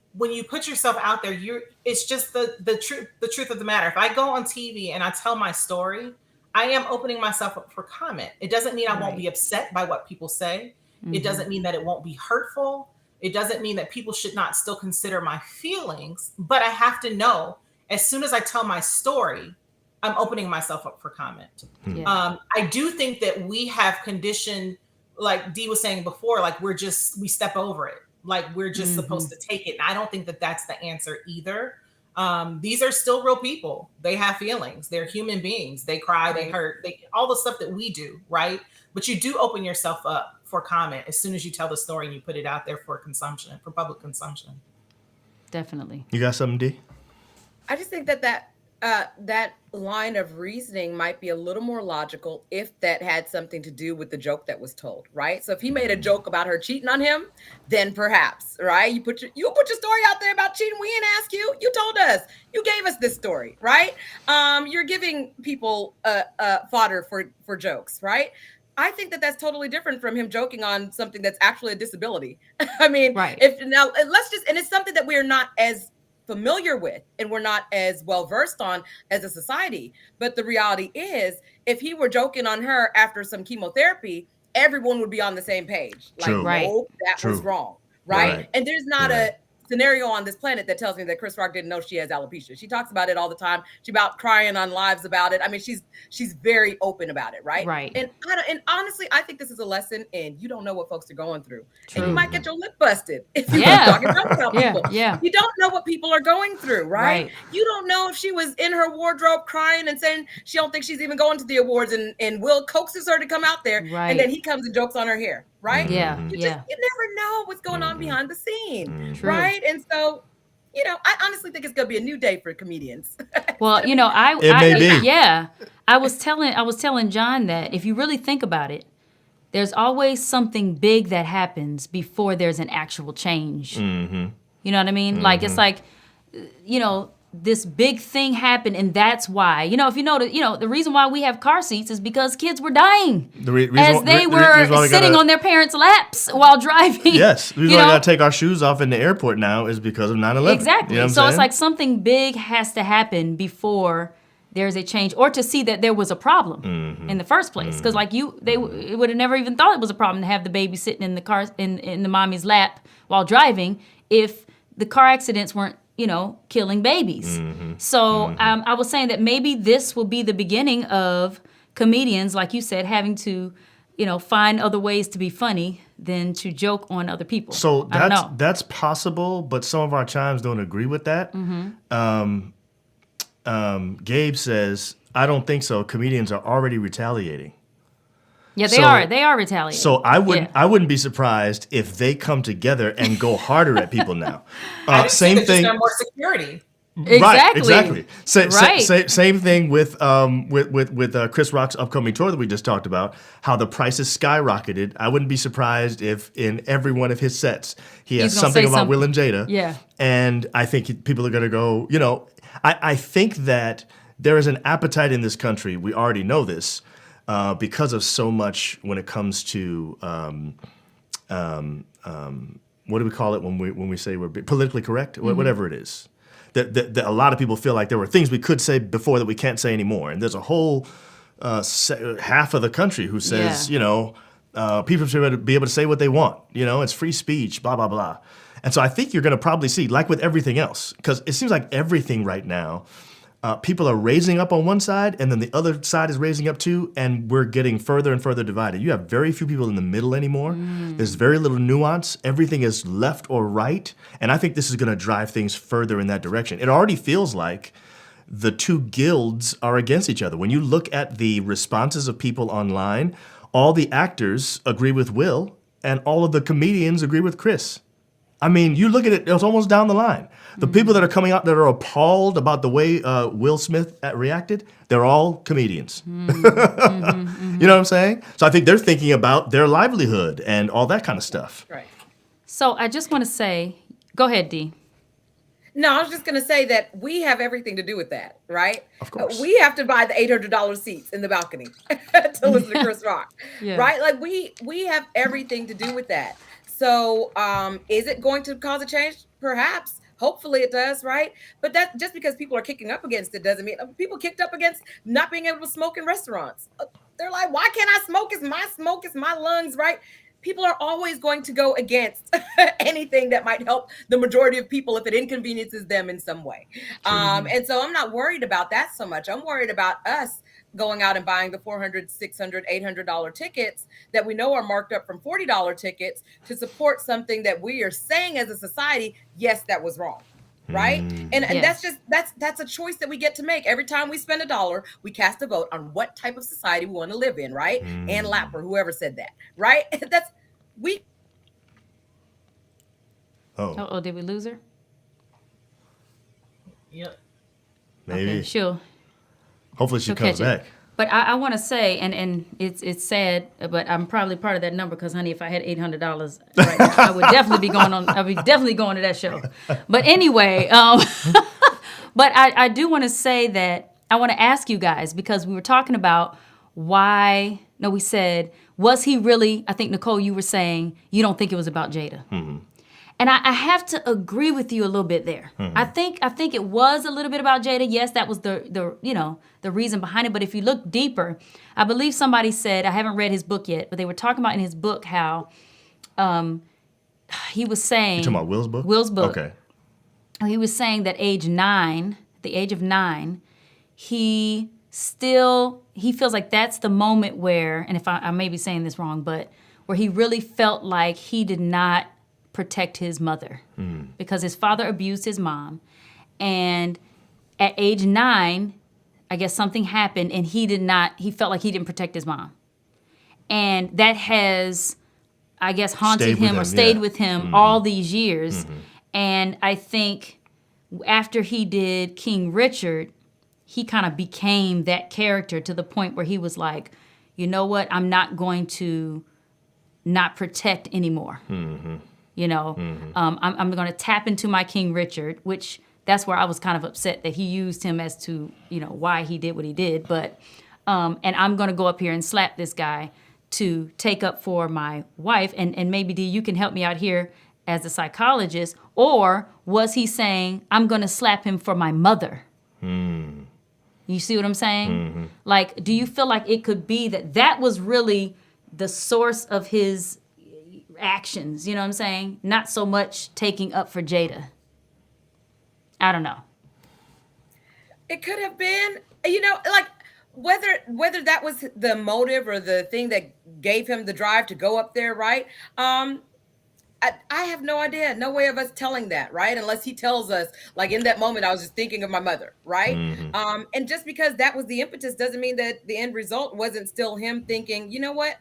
put yourself out there, it's just the truth of the matter. If I go on TV and I tell my story, I am opening myself up for comment. It doesn't mean I won't be upset by what people say. It doesn't mean that it won't be hurtful. It doesn't mean that people should not still consider my feelings, but I have to know as soon as I tell my story, I'm opening myself up for comment. Yeah. I do think that we have conditioned, like Dee was saying before, like we step over it. Like we're just supposed to take it. And I don't think that that's the answer either. These are still real people. They have feelings. They're human beings. They cry, they hurt, all the stuff that we do, right? But you do open yourself up for comment as soon as you tell the story and you put it out there for consumption, for public consumption. Definitely. You got something, Dee? I just think that line of reasoning might be a little more logical if that had something to do with the joke that was told, right? So if he made a joke about her cheating on him, then perhaps, right? You put your story out there about cheating. We didn't ask you. You told us. You gave us this story, right? You're giving people fodder for jokes, right? I think that that's totally different from him joking on something that's actually a disability. I mean, Right. if now let's just, and it's something that we're not as familiar with and we're not as well versed on as a society. But the reality is, if he were joking on her after some chemotherapy, everyone would be on the same page. Like, True. Right. nope, that True. was wrong, right? Right. And there's not You're a right. scenario on this planet that tells me that Chris Rock didn't know she has alopecia. She talks about it all the time. She's about crying on lives about it. I mean, she's very open about it, right? Right. And honestly, I think this is a lesson in you don't know what folks are going through, and you True. might get your lip busted if you Yeah. talking about Yeah, people. yeah. You don't know what people are going through, right? Right. You don't know if she was in her wardrobe crying and saying she don't think she's even going to the awards, and Will coaxes her to come out there, Right. and then he comes and jokes on her hair, right? Yeah, You yeah. never know what's going on behind the scene, True. right? And so, I honestly think it's gonna be a new day for comedians. Well, It may be. Yeah, I was telling John that if you really think about it, there's always something big that happens before there's an actual change. Mm-hmm. You know what I mean? Like it's like, this big thing happened, and that's why. If you know the reason why we have car seats is because kids were dying as they were sitting on their parents' laps while driving. Yes, the reason why we got to take our shoes off in the airport now is because of 9/11. Exactly. You know what I'm So saying? it's like something big has to happen before there's a change, or to see that there was a problem in the first place. Because they would have never even thought it was a problem to have the baby sitting in the car in the mommy's lap while driving if the car accidents weren't killing babies. So I was saying that maybe this will be the beginning of comedians, like you said, having to find other ways to be funny than to joke on other people. So I don't know. that's possible, but some of our chimes don't agree with that. Gabe says, I don't think so. Comedians are already retaliating. Yeah, they So- are. They are retaliating. So I Yeah. wouldn't be surprised if they come together and go harder at people now. I just Same think they thing. just got more security. Right, Exactly. exactly. Right. Same thing with Chris Rock's upcoming tour that we just talked about, how the prices skyrocketed. I wouldn't be surprised if in every one of his sets he has He's gonna something say about Will something. and Jada. Yeah. And I think people are going to go, I think that there is an appetite in this country, we already know this, because of so much when it comes to, what do we call it when we say we're politically correct? Whatever it is. That a lot of people feel like there were things we could say before that we can't say anymore. And there's a whole half of the country who says, people should be able to say what they want. It's free speech, blah, blah, blah. And so I think you're going to probably see, like with everything else, because it seems like everything right now, people are raising up on one side, and then the other side is raising up too, and we're getting further and further divided. You have very few people in the middle anymore. There's very little nuance. Everything is left or right, and I think this is going to drive things further in that direction. It already feels like the two guilds are against each other. When you look at the responses of people online, all the actors agree with Will, and all of the comedians agree with Chris. I mean, you look at it, it's almost down the line. The people that are coming out that are appalled about the way Will Smith reacted, they're all comedians. You know what I'm saying? So I think they're thinking about their livelihood and all that kind of stuff. Right. So I just want to say, go ahead, Dee. No, I was just going to say that we have everything to do with that, right? Of course. We have to buy the $800 seats in the balcony to listen to Chris Rock, Yeah. right? Like we have everything to do with that. So is it going to cause a change? Perhaps. Hopefully it does, right? But that just because people are kicking up against it doesn't mean people kicked up against not being able to smoke in restaurants. They're like, why can't I smoke? It's my smoke, it's my lungs, right? People are always going to go against anything that might help the majority of people if it inconveniences them in some way. And so I'm not worried about that so much. I'm worried about us going out and buying the $400, $600, $800 tickets that we know are marked up from $40 tickets to support something that we are saying as a society, yes, that was wrong. Right. And Yes. that's a choice that we get to make. Every time we spend $1, we cast a vote on what type of society we want to live in. Right. Ann Lapper, whoever said that. Right. Oh, did we lose her? Yep. Maybe. Okay, Hopefully she she'll comes catch it. back. But I want to say, and it's sad, but I'm probably part of that number because, honey, if I had $800 right now, I would definitely be going on. I would definitely going to that show. But anyway, but I do want to say that I want to ask you guys, because we were talking about why. No, we said, was he really? I think Nicole, you were saying you don't think it was about Jada. Mm-hmm. And I have to agree with you a little bit there. Mm-hmm. I think it was a little bit about Jada. Yes, that was the reason behind it. But if you look deeper, I believe somebody said, I haven't read his book yet, but they were talking about in his book how he was saying. You talking about Will's book? Will's book. Okay. He was saying that the age of 9, he feels like that's the moment where, and if I may be saying this wrong, but where he really felt like he did not protect his mother because his father abused his mom. And at age 9, I guess something happened and he felt like he didn't protect his mom. And that has, I guess, haunted him or stayed with him all these years. Mm-hmm. And I think after he did King Richard, he kind of became that character to the point where he was like, you know what, I'm not going to not protect anymore. Mm-hmm. I'm going to tap into my King Richard, which that's where I was kind of upset that he used him as to, why he did what he did. But, and I'm going to go up here and slap this guy to take up for my wife. And maybe, Dee, you can help me out here as a psychologist. Or was he saying, I'm going to slap him for my mother? You see what I'm saying? Mm-hmm. Like, do you feel like it could be that was really the source of his actions, you know what I'm saying? Not so much taking up for Jada. I don't know. It could have been, like whether that was the motive or the thing that gave him the drive to go up there, right? I have no idea. No way of us telling that, right? Unless he tells us, like in that moment, I was just thinking of my mother, right? Mm-hmm. And just because that was the impetus doesn't mean that the end result wasn't still him thinking, you know what?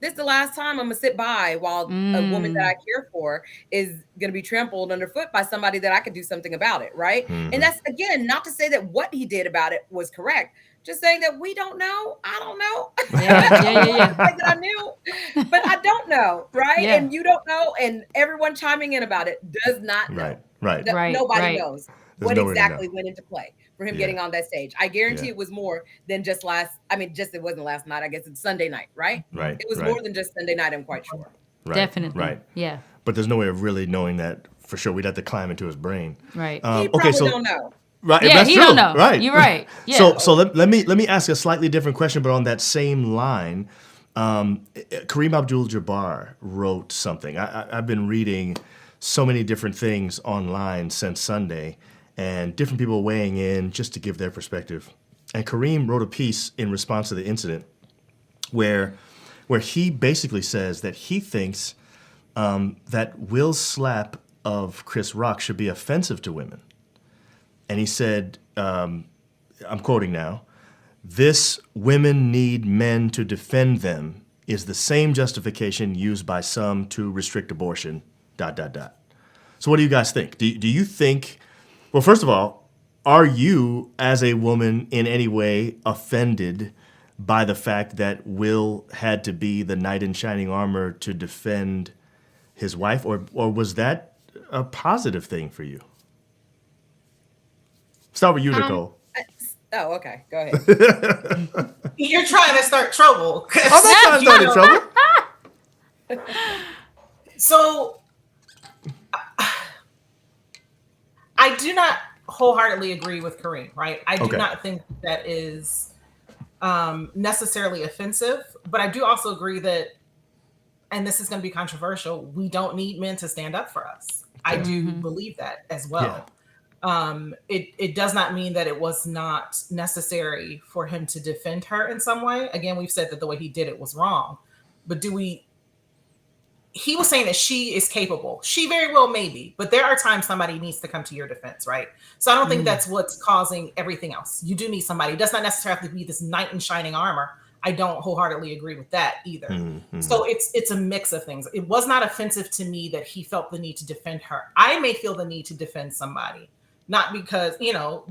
This is the last time I'm going to sit by while a woman that I care for is going to be trampled underfoot by somebody that I could do something about it, right? Mm-hmm. And that's, again, not to say that what he did about it was correct. Just saying that we don't know. I don't know. Yeah. That I knew, but I don't know, right? Yeah. And you don't know, and everyone chiming in about it does not know. Right. Nobody knows what exactly went into play for him getting on that stage. I guarantee it was more than just it wasn't last night. I guess it's Sunday night, right? Right. It was more than just Sunday night, I'm quite sure. Right. Definitely. Right. Yeah. But there's no way of really knowing that for sure. We'd have to climb into his brain. Right. He probably don't know. Right. Yeah, that's he true. don't know. Right. You're right. Yeah. So let me ask a slightly different question, but on that same line, Kareem Abdul-Jabbar wrote something. I've been reading so many different things online since Sunday, and different people weighing in just to give their perspective. And Kareem wrote a piece in response to the incident where he basically says that he thinks that Will's slap of Chris Rock should be offensive to women. And he said, I'm quoting now, "This women need men to defend them is the same justification used by some to restrict abortion, ... So what do you guys think? Do you think, well, first of all, are you as a woman in any way offended by the fact that Will had to be the knight in shining armor to defend his wife, or was that a positive thing for you? Start with you, Nicole. Okay. Go ahead. You're trying to start trouble. I'm not trying to start trouble. So, I do not wholeheartedly agree with Kareem, right? I do not think that is necessarily offensive, but I do also agree that, and this is going to be controversial, we don't need men to stand up for us. I do believe that as well. Yeah. It does not mean that it was not necessary for him to defend her in some way. Again, we've said that the way he did it was wrong, but he was saying that she is capable. She very well may be, but there are times somebody needs to come to your defense, right? So I don't think that's what's causing everything else. You do need somebody. It does not necessarily have to be this knight in shining armor. I don't wholeheartedly agree with that either. Mm-hmm. So it's a mix of things. It was not offensive to me that he felt the need to defend her. I may feel the need to defend somebody, not because,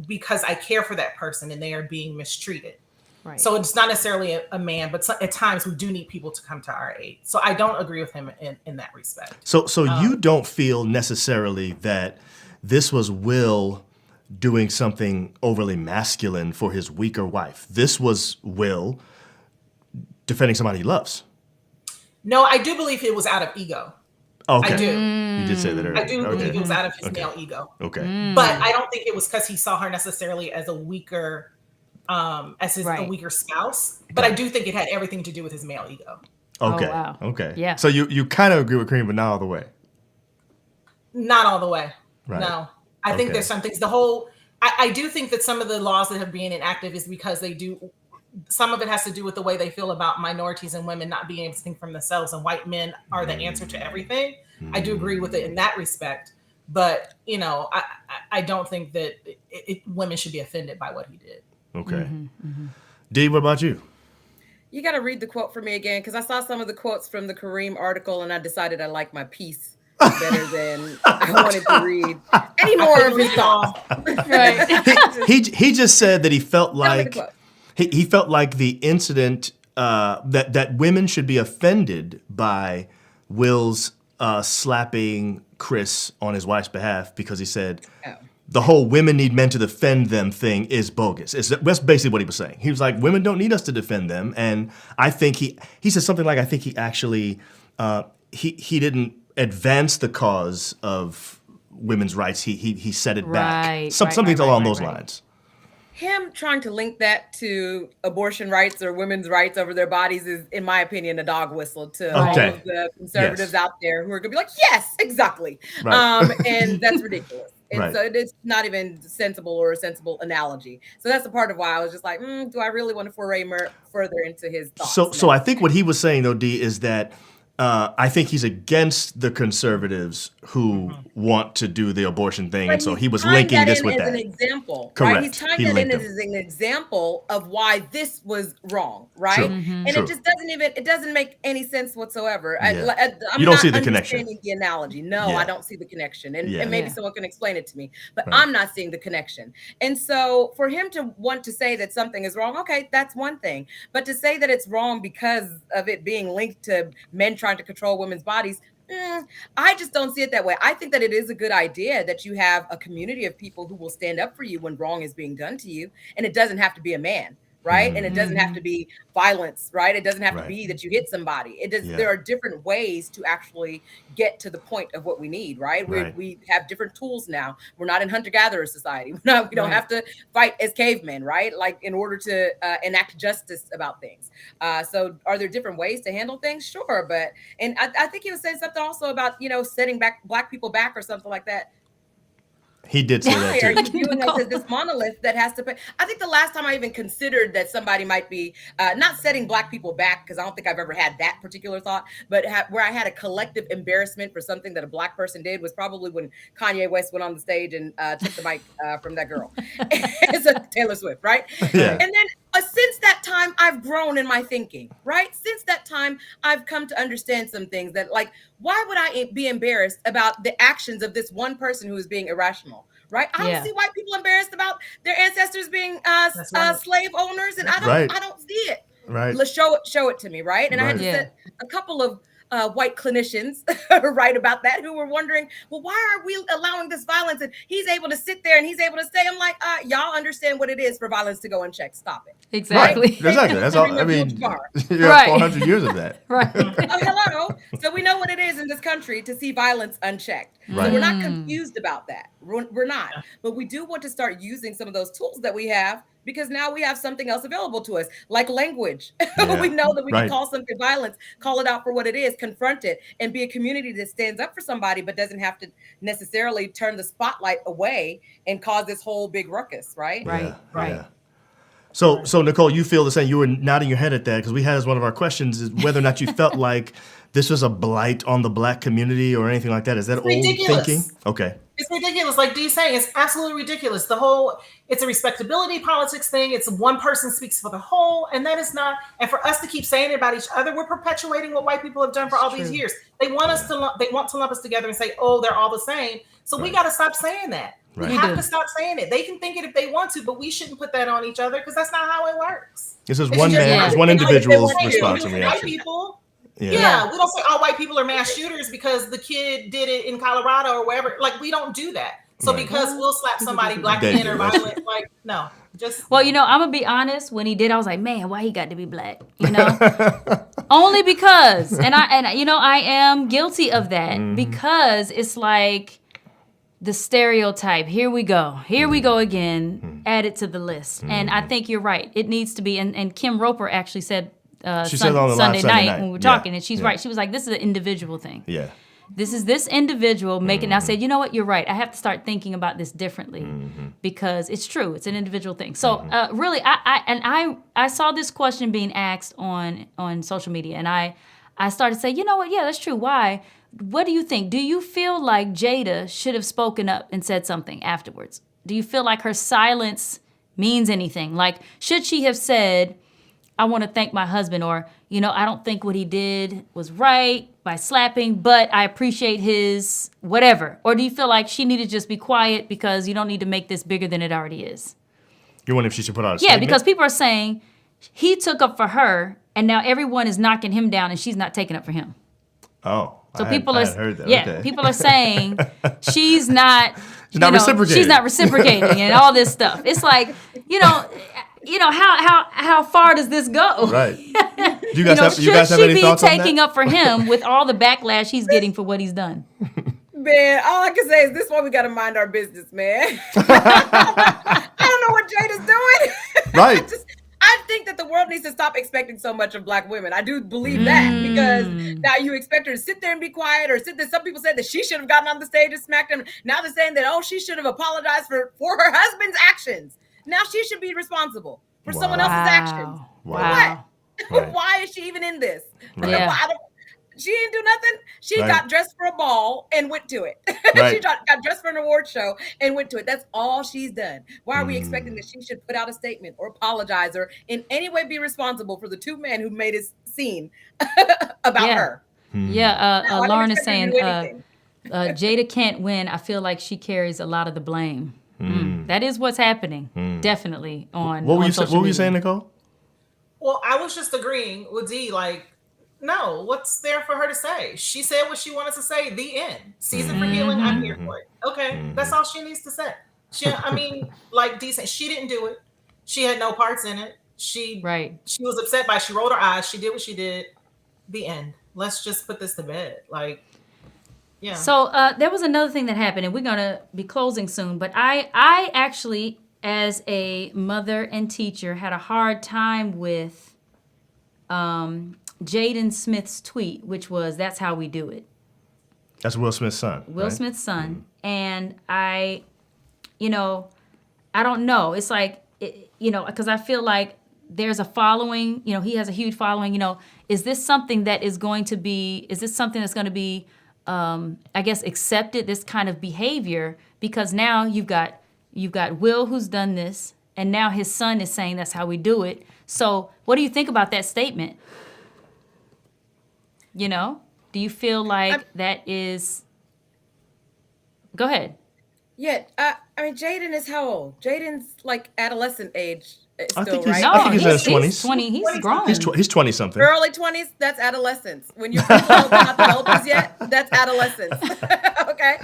because I care for that person and they are being mistreated. Right. So it's not necessarily a man, but at times we do need people to come to our aid. So I don't agree with him in that respect. So you don't feel necessarily that this was Will doing something overly masculine for his weaker wife. This was Will defending somebody he loves. No, I do believe it was out of ego. Okay. I do. You did say that earlier. I do believe it was out of his male ego. Okay. But I don't think it was because he saw her necessarily as a weaker, a weaker spouse. But I do think it had everything to do with his male ego. Okay. Oh, wow. Okay. Yeah. So you kind of agree with Kareem, but not all the way. Not all the way. Right. No. I think there's some things. I do think that some of the laws that have been enacted is because some of it has to do with the way they feel about minorities and women not being able to think for themselves, and white men are the answer to everything. I do agree with it in that respect, but I don't think that women should be offended by what he did. Okay. Dee, what about you? You got to read the quote for me again, because I saw some of the quotes from the Kareem article and I decided I liked my piece better than I wanted to read any more of his thoughts. Right. He just said that he felt Tell me the like quote. he felt like the incident that women should be offended by Will's slapping Chris on his wife's behalf, because he said the whole women need men to defend them thing is bogus. That's basically what he was saying. He was like, women don't need us to defend them. And I think he said something like, I think he actually he didn't advance the cause of women's rights. He set it back. Something along those lines. Him trying to link that to abortion rights or women's rights over their bodies is, in my opinion, a dog whistle to all of the conservatives out there who are going to be like, yes, exactly. Right. And that's ridiculous. And so it's not even sensible or a sensible analogy. So that's a part of why I was just like, do I really want to foray further into his thoughts? So I think what he was saying, though, Dee, is that I think he's against the conservatives who want to do the abortion thing, and so he was linking this with that. As an example, correct? Right? He's tying that in as an example of why this was wrong, right? And it just doesn't make any sense whatsoever. Yeah. I'm you don't not see the connection. Understanding the analogy. No, I don't see the connection, and maybe someone can explain it to me, but I'm not seeing the connection. And so for him to want to say that something is wrong, okay, that's one thing, but to say that it's wrong because of it being linked to men trying to control women's bodies, I just don't see it that way. I think that it is a good idea that you have a community of people who will stand up for you when wrong is being done to you, and it doesn't have to be a man, right? And it doesn't have to be violence, right? It doesn't have to be that you hit somebody. It does. There are different ways to actually get to the point of what we need, right? We have different tools now. We're not in hunter-gatherer society. We don't have to fight as cavemen, right? Like in order to enact justice about things. So are there different ways to handle things? Sure, but I think he was saying something also about setting black people back or something like that. He did say that too. Are you viewing us as this monolith that has to pay? I think the last time I even considered that somebody might be not setting black people back, because I don't think I've ever had that particular thought, but where I had a collective embarrassment for something that a black person did was probably when Kanye West went on the stage and took the mic from that girl. It's Taylor Swift, right? Yeah. And then since that time, I've grown in my thinking, right? Since that time, I've come to understand some things that, like, why would I be embarrassed about the actions of this one person who is being irrational, right? I don't see white people embarrassed about their ancestors being slave owners, and I don't see it. Right. Let's show it to me, right? And I had to set a couple of white clinicians write about that, who were wondering, well, why are we allowing this violence? And he's able to sit there and he's able to say, I'm like, y'all understand what it is for violence to go unchecked. Stop it. Exactly. Right. Exactly. That's all. I mean, you have 400 years of that. Right. Hello. So we know what it is in this country to see violence unchecked. Right. So we're not confused about that. We're not. But we do want to start using some of those tools that we have, because now we have something else available to us, like language. We know that we can call something violence, call it out for what it is, confront it, and be a community that stands up for somebody, but doesn't have to necessarily turn the spotlight away and cause this whole big ruckus, right? Yeah. Right. Yeah. So Nicole, you feel the same. You were nodding your head at that because we had as one of our questions is whether or not you felt like this was a blight on the black community or anything like that. Is that old thinking? Okay. It's ridiculous. Like Dee's saying, it's absolutely ridiculous. It's a respectability politics thing. It's one person speaks for the whole, and that is not. And for us to keep saying it about each other, we're perpetuating what white people have done for all these years. They want us to lump us together and say, oh, they're all the same. So we got to stop saying that. We have to stop saying it. They can think it if they want to, but we shouldn't put that on each other because that's not how it works. This is one man, it's one individual's response and reaction. White people. Yeah, we don't say all white people are mass shooters because the kid did it in Colorado or wherever. Like, we don't do that. So because we'll slap somebody, black men are violent, like, no. Well, I'm gonna be honest. When he did, I was like, man, why he got to be black? Only because, and I am guilty of that because it's like the stereotype. Here we go again. Add it to the list, and I think you're right. It needs to be. And Kim Roper actually said Sunday night when we were talking, and she's right. She was like, this is an individual thing. Yeah. This is this individual making. I said, you know what? You're right. I have to start thinking about this differently because it's true. It's an individual thing. So really, I saw this question being asked on social media, and I started to say, you know what? Yeah, that's true. Why? What do you think? Do you feel like Jada should have spoken up and said something afterwards? Do you feel like her silence means anything? Like, should she have said, I want to thank my husband, or, I don't think what he did was right by slapping, but I appreciate his whatever? Or do you feel like she needed to just be quiet because you don't need to make this bigger than it already is? You wonder if she should put out a statement? Yeah, because people are saying he took up for her, and now everyone is knocking him down, and she's not taking up for him. Oh, so I hadn't heard that. Yeah, okay. People are saying she's not reciprocating. She's not reciprocating, and all this stuff. It's like, how far does this go? Right. Do you guys have any thoughts on that? Should she be taking up for him with all the backlash he's getting for what he's done? Man, all I can say is this is why we got to mind our business, man. I don't know what Jada's doing. Right. I think that the world needs to stop expecting so much of black women. I do believe that because now you expect her to sit there and be quiet, or sit there. Some people said that she should have gotten on the stage and smacked him. Now they're saying that, she should have apologized for her husband's actions. Now she should be responsible for someone else's actions. Wow. What? Right. Why is she even in this? Right. Yeah. She didn't do nothing. She got dressed for a ball and went to it. Right. She got dressed for an award show and went to it. That's all she's done. Why are we expecting that she should put out a statement or apologize or in any way be responsible for the two men who made it scene about her? Yeah, Lauren is saying Jada can't win. I feel like she carries a lot of the blame. That is what's happening, definitely on What were you media. saying, Nicole? Well, I was just agreeing with Dee, like, no, what's there for her to say? She said what she wanted to say, the end. Season for healing, I'm here for it. Okay, that's all she needs to say. Like Dee said, she didn't do it. She had no parts in it. She was upset by it. She rolled her eyes. She did what she did. The end. Let's just put this to bed. Like, yeah. So there was another thing that happened, and we're going to be closing soon, but I actually, as a mother and teacher, had a hard time with Jaden Smith's tweet, which was, that's how we do it. That's Will Smith's son. Will Smith's son. And I don't know. It's like, because I feel like there's a following, he has a huge following, is this something that's going to be, I guess, accepted, this kind of behavior? Because now you've got Will, who's done this, and now his son is saying that's how we do it. So what do you think about that statement? Do you feel like that is... Go ahead. Yeah, Jaden is how old? Jaden's like adolescent age still, right? I think he's in his 20s. He's 20. He's grown. He's 20-something. Early 20s, that's adolescence. When you're not adults yet, that's adolescence. Okay?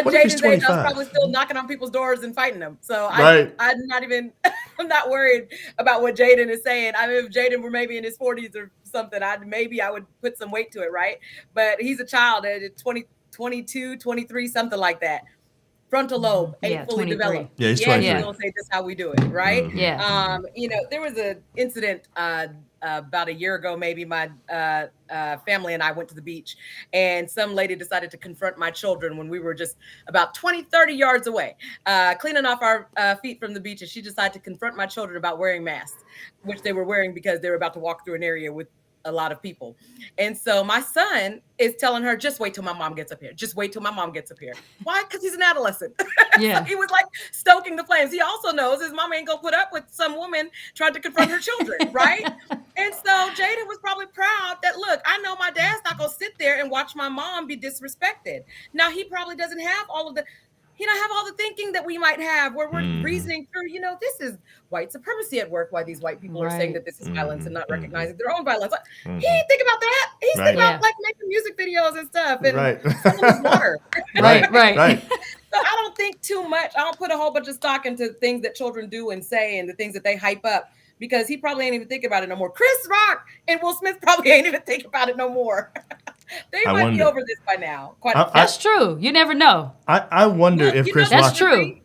Jaden's age, I was probably still knocking on people's doors and fighting them. So I'm not worried about what Jaden is saying. I mean, if Jaden were maybe in his 40s or something, maybe I would put some weight to it, right? But he's a child at 22, 23, something like that. Frontal lobe ain't fully developed. Yeah, he's 23. He's gonna say this is how we do it, right? Yeah. There was an incident about a year ago, maybe. My family and I went to the beach, and some lady decided to confront my children when we were just about 20, 30 yards away, cleaning off our feet from the beach, and she decided to confront my children about wearing masks, which they were wearing because they were about to walk through an area with a lot of people. And so my son is telling her, just wait till my mom gets up here. Just wait till my mom gets up here. Why? Because he's an adolescent. Yeah. So he was like stoking the flames. He also knows his mama ain't gonna put up with some woman trying to confront her children, right? And so Jaden was probably proud that, look, I know my dad's not gonna sit there and watch my mom be disrespected. Now he probably doesn't have all of the he don't have all the thinking that we might have, where we're reasoning through, this is white supremacy at work, why these white people are saying that this is violence and not recognizing their own violence. He didn't think about that. He's thinking about like making music videos and stuff and selling his water. Right. So I don't think too much. I don't put a whole bunch of stock into things that children do and say and the things that they hype up, because he probably ain't even thinking about it no more. Chris Rock and Will Smith probably ain't even thinking about it no more. They might be over this by now. That's true. You never know. I wonder if Chris Rock... That's true.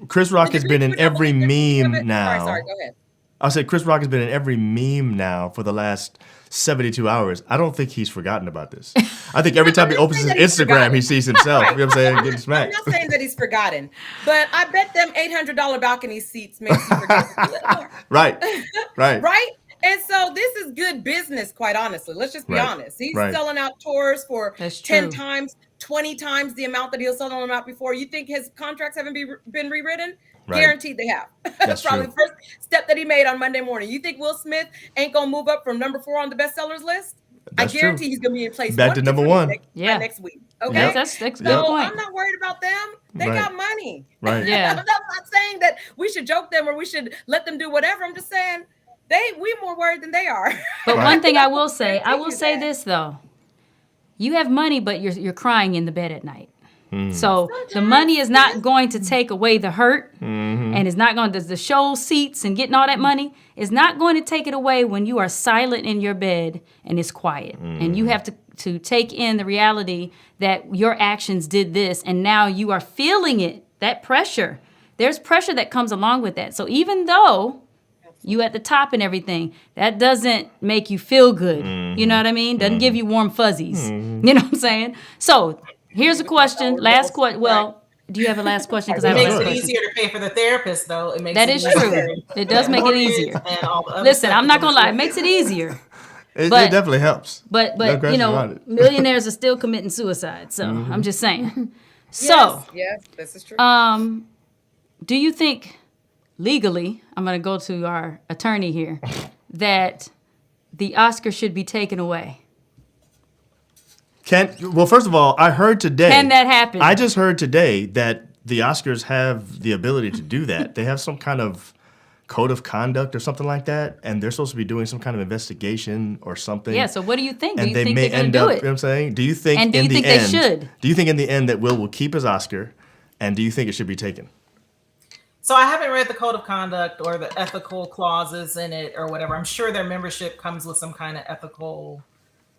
Chris Rock has been in every meme now. Sorry, go ahead. I said Chris Rock has been in every meme now for the last 72 hours. I don't think he's forgotten about this. I think every time he opens his Instagram, he sees himself. You know what I'm saying? Getting smacked. I'm not saying that he's forgotten, but I bet them $800 balcony seats makes you forget a little more. Right. And so this is good business, quite honestly. Let's just be honest. He's selling out tours for 10 times, 20 times the amount that he was selling them out before. You think his contracts haven't been rewritten? Guaranteed they have. That's probably the first step that he made on Monday morning. You think Will Smith ain't going to move up from number 4 on the bestsellers list? That's I guarantee he's going to be in place back to number 1 next week. Okay, that's a good point. I'm not worried about them. They got money. Right. Yeah. I'm not saying that we should joke them or we should let them do whatever. I'm just saying we more worried than they are. But one thing I will say this though. You have money, but you're crying in the bed at night. So the money is not going to take away the hurt, and it's not going to, the show seats and getting all that money is not going to take it away when you are silent in your bed and it's quiet. And you have to take in the reality that your actions did this, and now you are feeling it, that pressure. There's pressure that comes along with that. So even though you at the top and everything, that doesn't make you feel good. You know what I mean? Doesn't give you warm fuzzies. You know what I'm saying? So here's a question. Last question. Well, do you have a last question? Because it I makes have a it last easier to pay for the therapist, though. It makes that is true. It does make it easier. Listen, I'm not gonna lie. It makes it easier. It definitely helps. But millionaires are still committing suicide. So I'm just saying. So yes, this is true. Do you think legally, I'm gonna go to our attorney here, that the Oscar should be taken away? Well, first of all, I heard today. Can that happen? I just heard today that the Oscars have the ability to do that. They have some kind of code of conduct or something like that, and they're supposed to be doing some kind of investigation or something. Yeah, so what do you think? And do you they think may they're going end to do up, it? you know what I'm saying? Do you think and do you think they should? Do you think in the end that Will keep his Oscar, and do you think it should be taken? So I haven't read the code of conduct or the ethical clauses in it or whatever. I'm sure their membership comes with some kind of ethical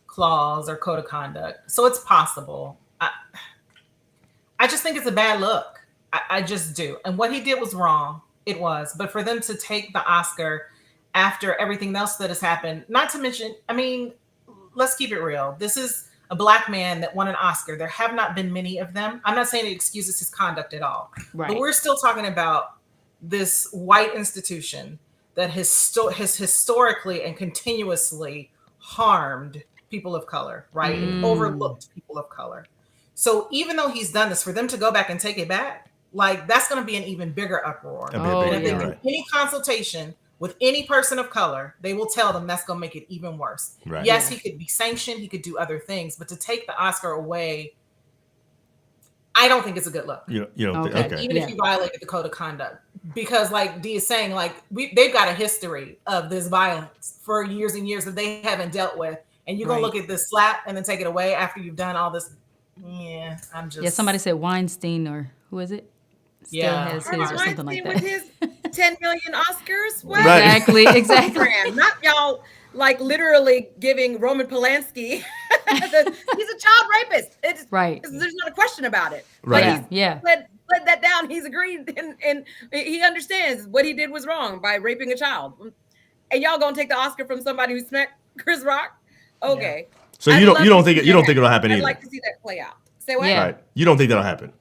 clause or code of conduct. So it's possible. I just think it's a bad look. I just do. And what he did was wrong. It was. But for them to take the Oscar after everything else that has happened, not to mention, I mean, let's keep it real. This is a Black man that won an Oscar. There have not been many of them. I'm not saying it excuses his conduct at all. Right. But we're still talking about this white institution that has historically and continuously harmed people of color, right? And overlooked people of color. So even though he's done this, for them to go back and take it back, like that's going to be an even bigger uproar. And if they do any consultation with any person of color, they will tell them that's going to make it even worse. Right. Yes, he could be sanctioned, he could do other things, but to take the Oscar away, I don't think it's a good look. You don't think? Okay. Even if you violated the code of conduct, because like Dee is saying, like they've got a history of this violence for years and years that they haven't dealt with. And you're going to look at this slap and then take it away after you've done all this. Yeah, I'm just. Yeah, somebody said Weinstein, or who is it? Still has his or something like that. With his 10 million Oscars? What? Right. Exactly. Not y'all like literally giving Roman Polanski. He's a child rapist. There's not a question about it. Right. Yeah. Let that down. He's agreed and he understands what he did was wrong by raping a child. And y'all gonna take the Oscar from somebody who smacked Chris Rock? Okay. Yeah. So you don't think it'll happen either? I'd like to see that play out. Say what? Right. You don't think that'll happen?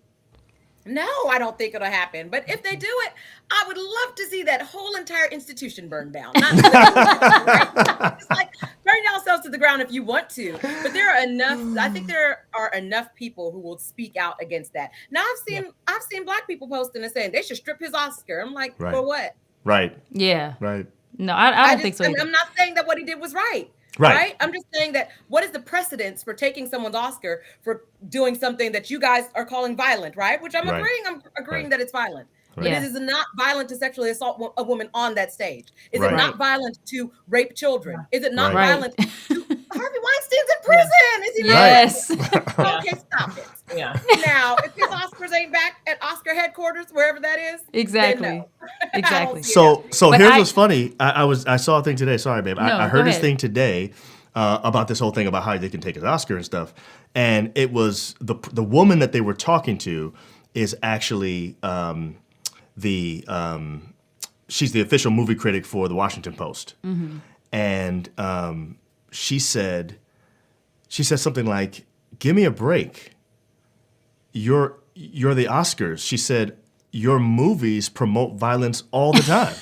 No, I don't think it'll happen. But if they do it, I would love to see that whole entire institution burn down. Not right? It's like burn yourselves to the ground if you want to. But there are enough. I think there are enough people who will speak out against that. Now I've seen Black people posting and saying they should strip his Oscar. I'm like, for what? Right. Yeah. Right. No, I don't think so. I'm not saying that what he did was right. Right. Right? I'm just saying that what is the precedence for taking someone's Oscar for doing something that you guys are calling violent, right? Which I'm Right. agreeing. I'm agreeing Right. that it's violent. But Yeah. it is not violent to sexually assault a woman on that stage. Is it Right. not violent to rape children? Is it not Right. violent to Harvey Weinstein's in prison? Is he not? Yes. Yeah. Okay, stop it. Yeah. Now, if his Oscars ain't back at Oscar headquarters, wherever that is, Exactly. then no. I don't Exactly. see it So happening. so But here's I- what's funny. I saw a thing today. Sorry, babe. No, I go heard this ahead. thing today about this whole thing about how they can take his Oscar and stuff. And it was the woman that they were talking to is actually she's the official movie critic for the Washington Post. Mm-hmm. And she said something like, "Give me a break. You're the Oscars." She said, "Your movies promote violence all the time.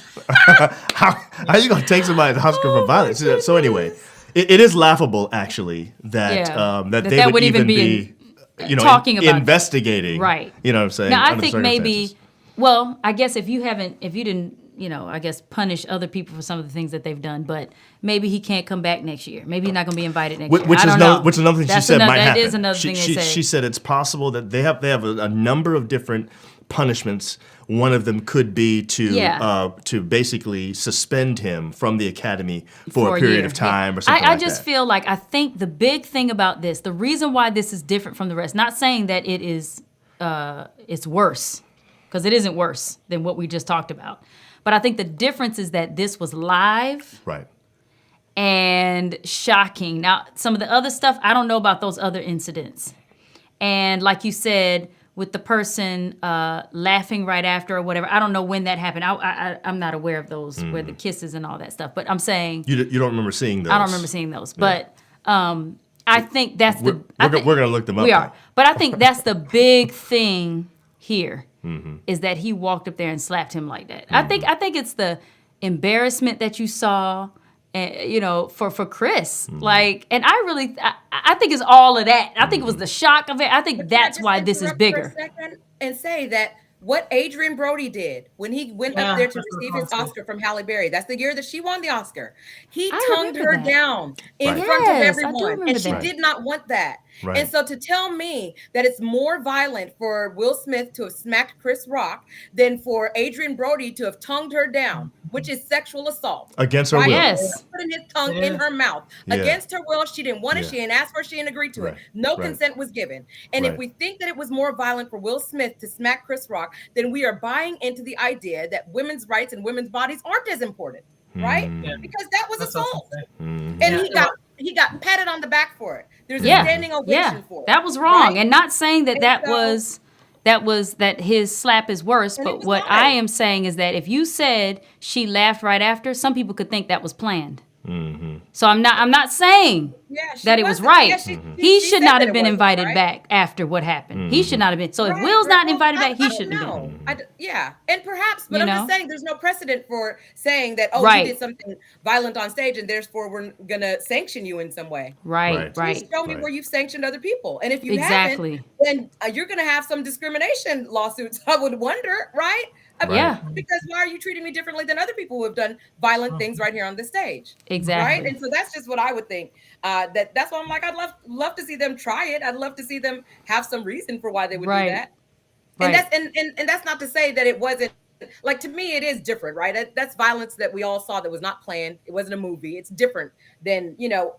how are you going to take somebody's Oscar for violence?" So anyway, it is laughable actually that Yeah. that That they that would would even even be talking about that. investigating. Right. You know what I'm saying? Now, I under think circumstances. maybe, well, I guess if you didn't, I guess punish other people for some of the things that they've done, but maybe he can't come back next year. Maybe he's not going to be invited next year. Which I is don't know. which is another thing That's she said might that happen. is another thing they said. She said it's possible that they have a number of different punishments. One of them could be to basically suspend him from the academy for a period year. of time Yeah. or something I like just that. feel like I think the big thing about this, the reason why this is different from the rest, not saying that it is it's worse, because it isn't worse than what we just talked about. But I think the difference is that this was live Right. and shocking. Now, some of the other stuff, I don't know about those other incidents. And like you said, with the person laughing right after or whatever, I don't know when that happened. I'm not aware of those, where the kisses and all that stuff. But I'm saying, You don't remember seeing those? I don't remember seeing those. But I think that's We're gonna look them up. we are. though. But I think that's the big thing here, is that he walked up there and slapped him like that. I think it's the embarrassment that you saw, for Chris. Like, and I think it's all of that. I think it was the shock of it. I think But can I that's just why this is interrupt bigger. for a second and say that what Adrian Brody did when he went Yeah, up there to that's what receive I his was saying. Oscar from Halle Berry, that's the year that she won the Oscar. He I tongued remember her that. down in Right. front of Yes, I do everyone, remember and she that. did not want that. Right. And so to tell me that it's more violent for Will Smith to have smacked Chris Rock than for Adrian Brody to have tongued her down, which is sexual assault. Against her Right? will. Yes. Putting his tongue It in is. her mouth Yeah. against her will. She didn't want it. Yeah. She didn't ask for it. She didn't agree to Right. it. No Right. consent was given. And Right. if we think that it was more violent for Will Smith to smack Chris Rock, then we are buying into the idea that women's rights and women's bodies aren't as important, right? Yeah. Because that was That's what assault, I'm saying. and Yeah. he got patted on the back for it. There's a Yeah, standing ovation yeah, for it. that was wrong, right? and not saying that And so- that his slap is worse. And it But was what live. I am saying is that if you said she laughed right after, some people could think that was planned. So I'm not saying Yeah, she that it was wasn't. right. Yeah, He she should said not that have it been wasn't, invited right? back after what happened. He should not have been. So if Right, Will's not well, invited I back, he don't shouldn't have know. been. Yeah, and perhaps, but You I'm know? just saying there's no precedent for saying that, oh, Right. you did something violent on stage and therefore we're gonna sanction you in some way. Right, right. Just show me Right. where you've sanctioned other people, and if you Exactly. haven't, then you're gonna have some discrimination lawsuits. I would wonder, right? I mean, Yeah. because why are you treating me differently than other people who have done violent things right here on the stage? Exactly. Right, and so that's just what I would think. That's why I'm like, I'd love to see them try it. I'd love to see them have some reason for why they would Right. do that. Right. And that's not to say that it wasn't, like, to me it is different, right? That's violence that we all saw that was not planned. It wasn't a movie. It's different than,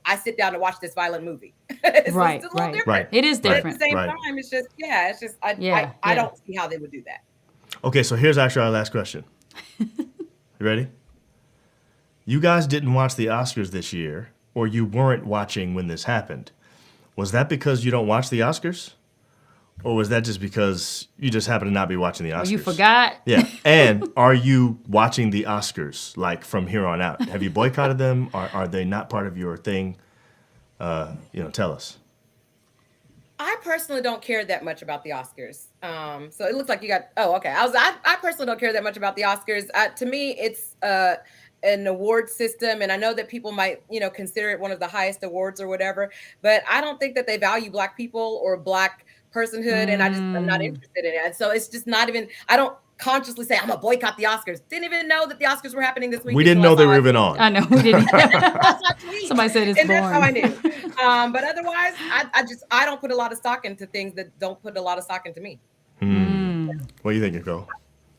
I sit down to watch this violent movie. So Right, it's a little right. different. Right. It is But at different. the same Right. time, it's just I Yeah, I yeah. don't see how they would do that. Okay, so here's actually our last question. You ready? You guys didn't watch the Oscars this year, or you weren't watching when this happened. Was that because you don't watch the Oscars? Or was that just because you just happen to not be watching the Oscars? You forgot? Yeah. And are you watching the Oscars, like, from here on out? Have you boycotted them? Are they not part of your thing? Tell us. I personally don't care that much about the Oscars. So it looks like you got. Oh, okay. I personally don't care that much about the Oscars. To me, it's an award system, and I know that people might, consider it one of the highest awards or whatever. But I don't think that they value Black people or Black personhood, and I'm not interested in it. And so it's just not even. I don't consciously say, I'm gonna boycott the Oscars. Didn't even know that the Oscars were happening this week. We didn't know they were even on. I know, we didn't. That's my tweet. Somebody said it's and boring. that's how I knew. But otherwise, I don't put a lot of stock into things that don't put a lot of stock into me. What do you think, Nicole?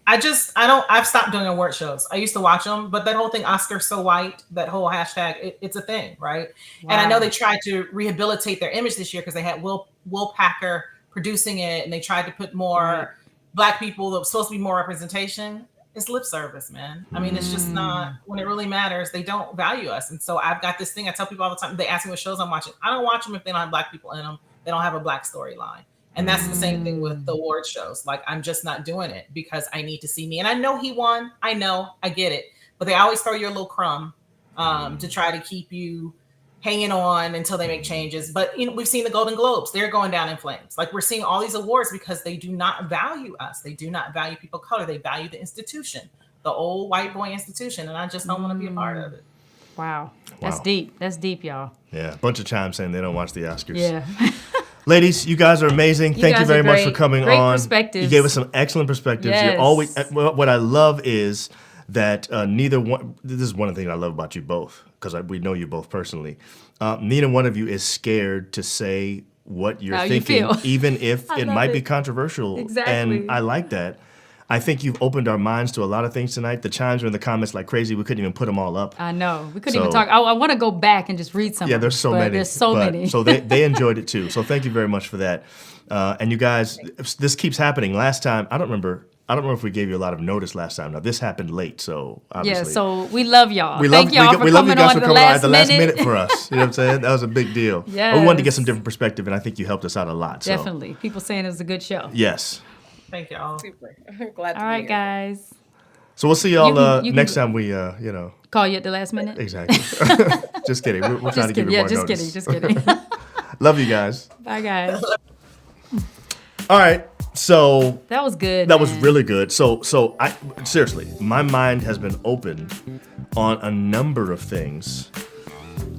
I've stopped doing award shows. I used to watch them, but that whole thing, Oscar so white, that whole hashtag, it's a thing, right? Wow. And I know they tried to rehabilitate their image this year because they had Will Packer producing it, and they tried to put more Black people that was supposed to be more representation. It's lip service, man. I mean, it's just not, when it really matters, they don't value us. And so I've got this thing, I tell people all the time, they ask me what shows I'm watching. I don't watch them if they don't have Black people in them. They don't have a Black storyline. And that's the same thing with the award shows. Like, I'm just not doing it because I need to see me. And I know he won. I know, I get it. But they always throw you a little crumb to try to keep you hanging on until they make changes. But we've seen the Golden Globes. They're going down in flames. Like, we're seeing all these awards because they do not value us. They do not value people of color. They value the institution, the old white boy institution. And I just don't want to be a part of it. Wow. That's deep. That's deep, y'all. Yeah, a bunch of chimes saying they don't watch the Oscars. Yeah. Ladies, you guys are amazing. Thank you very much for coming great on. Perspectives. You gave us some excellent perspectives. Yes. You're always, what I love is that neither one, this is one of the things I love about you both, because we know you both personally. Neither one of you is scared to say what you're thinking, even if it might be controversial. Exactly. And I like that. I think you've opened our minds to a lot of things tonight. The chimes are in the comments like crazy. We couldn't even put them all up. I know. We couldn't even talk. I want to go back and just read some. Yeah, there's so many. There's so many. So they enjoyed it too. So thank you very much for that. And you guys, this keeps happening. Last time, I don't remember if we gave you a lot of notice last time. Now, this happened late, so obviously. Yeah, so we love y'all. We Thank y'all for coming on at the last minute for us. You know what I'm saying? That was a big deal. Yes. We wanted to get some different perspective, and I think you helped us out a lot. So. Definitely. People saying it was a good show. Yes. Thank y'all. Super. Glad to All right, be here. guys. So we'll see y'all you can next time we, Call you at the last minute? Exactly. Just kidding. We're trying to give you more notice. Just kidding. Love you guys. Bye, guys. All right. So that was good. That was really good. So I seriously, my mind has been opened on a number of things.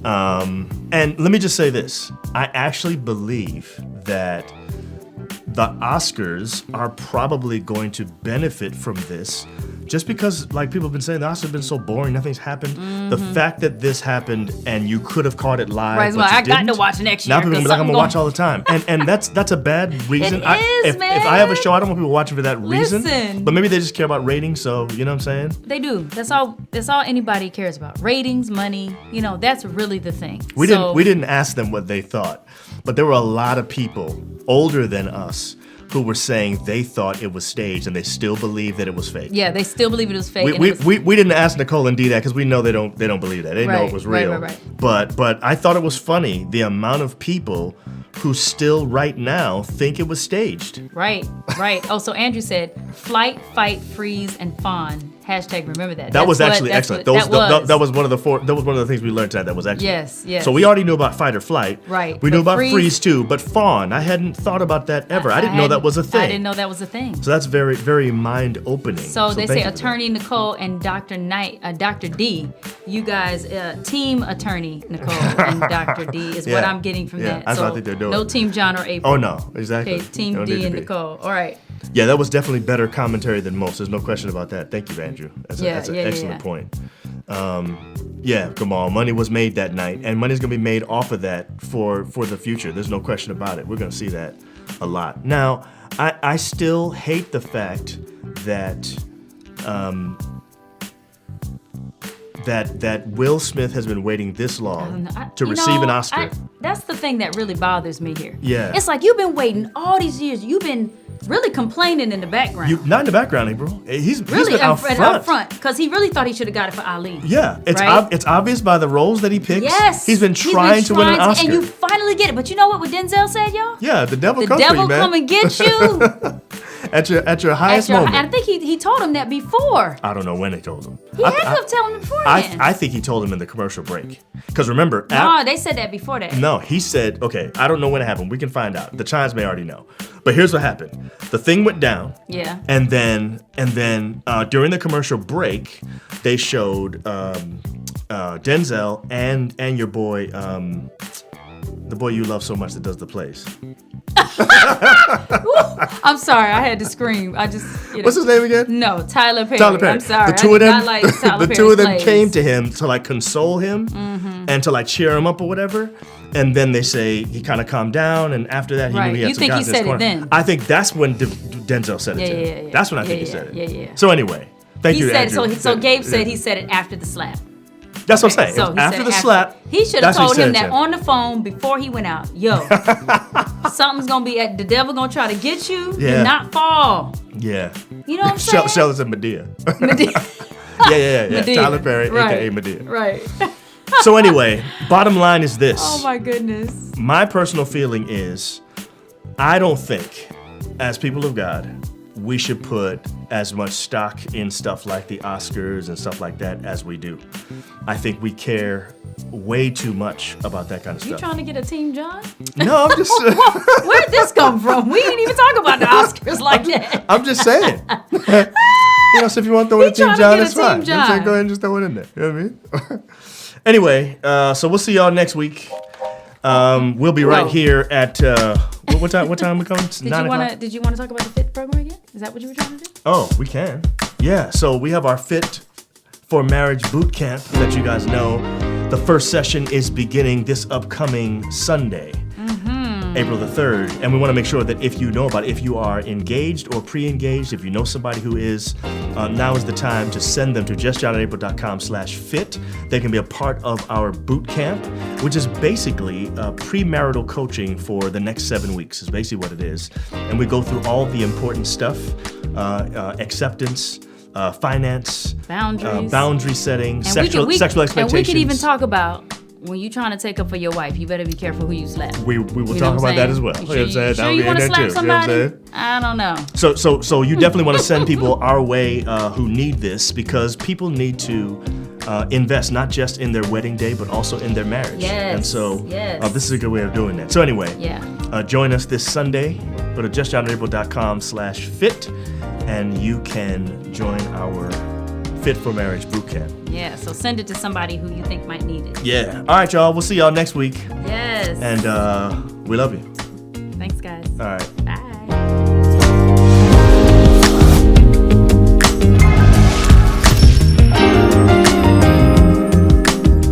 And let me just say this. I actually believe that the Oscars are probably going to benefit from this just because, like people have been saying, the Oscars have been so boring, nothing's happened. Mm-hmm. The fact that this happened and you could have caught it live, right, but I didn't, got to watch next year. Now people are going to be like, I'm going to watch all the time. And that's a bad reason. It is, man. If I have a show, I don't want people watching for that reason. Listen. But maybe they just care about ratings, so you know what I'm saying? They do. That's all anybody cares about. Ratings, money, that's really the thing. We didn't ask them what they thought, but there were a lot of people older than us who were saying they thought it was staged and they still believe that it was fake. Yeah, they still believe it was fake. We didn't ask Nicole and Dee that because we know they don't believe that. They know it was real. Right. But I thought it was funny the amount of people who still right now think it was staged. Right. Oh, so Andrew said, flight, fight, freeze, and fawn. Hashtag remember that. That was actually excellent. That was one of the things we learned tonight that was excellent. Yes. So we already knew about fight or flight. Right. We knew about freeze too, but fawn, I hadn't thought about that ever. I didn't know that was a thing. I didn't know that was a thing. So that's very, very mind opening. So they say Attorney Nicole and Dr. D. You guys, team Attorney Nicole and Dr. D is what I'm getting from that. That's so what I think they're doing. No Team John or April. Oh no, exactly. Okay, Team D and Nicole. All right. Yeah, that was definitely better commentary than most. There's no question about that. Thank you, Andrew. That's an excellent point. Come on. Money was made that night, and money's going to be made off of that for the future. There's no question about it. We're going to see that a lot. Now, I still hate the fact that that Will Smith has been waiting this long to receive an Oscar. That's the thing that really bothers me here. Yeah. It's like you've been waiting all these years. You've been really complaining in the background. Not in the background, April. He's really been out front because he really thought he should have got it for Ali. Yeah, it's it's obvious by the roles that he picks. Yes, he's been trying to win an Oscar, and you finally get it. But you know what Denzel said, y'all? Yeah, the devil comes for you, man. come and get you at your highest moment. And I think he told him that before. I don't know when he told him. He had to have told him beforehand. I think he told him in the commercial break. Because remember, they said that before that. No, he said, okay, I don't know when it happened. We can find out. The chimes may already know. But here's what happened. The thing went down. Yeah. And then during the commercial break, they showed Denzel and your boy, the boy you love so much that does the plays. I'm sorry, I had to scream. I just, What's his name again? No, Tyler Perry. Tyler Perry. I'm sorry. The two of them, Tyler the two of them Perry's came plays. to him to like console him and to like cheer him up or whatever. And then they say he kind of calmed down, and after that he Right. knew he had You some think he guys in his said it corner. then? I think that's when Denzel said it to him. Yeah. That's when I think Yeah, he said yeah, it. yeah. So anyway, thank He you, said Andrew. so. Gabe said he said it after the slap. That's what I'm saying. So he After said the slap, he should have that's what told he him said that to on the phone before he went out. Yo, something's gonna be the devil gonna try to get you. Yeah. Do not fall. Yeah. You know what I'm saying? Shell and Medea. Medea. Yeah. Medea. Tyler Perry, Right. aka Medea. Right. So anyway, bottom line is this. Oh my goodness. My personal feeling is, I don't think, as people of God, we should put as much stock in stuff like the Oscars and stuff like that as we do. I think we care way too much about that kind of You stuff. trying to get a team, John? No, I'm just Where'd this come from? We didn't even talk about the Oscars like that. I'm just saying. So if you want to throw in a Team trying to John, get a that's fine. Team I'm saying John. go ahead and just throw it in there. You know what I mean? Anyway, so we'll see y'all next week. We'll be right Whoa. here at what time we coming? 9 o'clock. Did you want to talk about the FIT program again? Is that what you were trying to do? Oh, we can. Yeah, so we have our Fit for Marriage boot camp that you guys know. The first session is beginning this upcoming Sunday, April the 3rd. And we want to make sure that if you know about it, if you are engaged or pre-engaged, if you know somebody who is, now is the time to send them to justjohnapril.com/fit. They can be a part of our boot camp, which is basically premarital coaching for the next 7 weeks, is basically what it is. And we go through all the important stuff, acceptance, finance, Boundaries. boundary setting, And sexual expectations. And we could even talk about when you're trying to take up for your wife, you better be careful who you slap. We will You know talk what about I'm that as saying? well. You You know what I'm saying? sure That'll you be want in to there slap too. You know what I'm somebody? saying? I don't know. So you definitely want to send people our way who need this, because people need to invest not just in their wedding day, but also in their marriage. Yes, And so yes. this is a good way of doing that. So anyway, Yeah. join us this Sunday. Go to justjohnapril.com/fit, and you can join our Fit for Marriage boot camp. Yeah. So send it to somebody who you think might need it. Yeah. All right, y'all. We'll see y'all next week. Yes. And we love you. Thanks, guys. All right.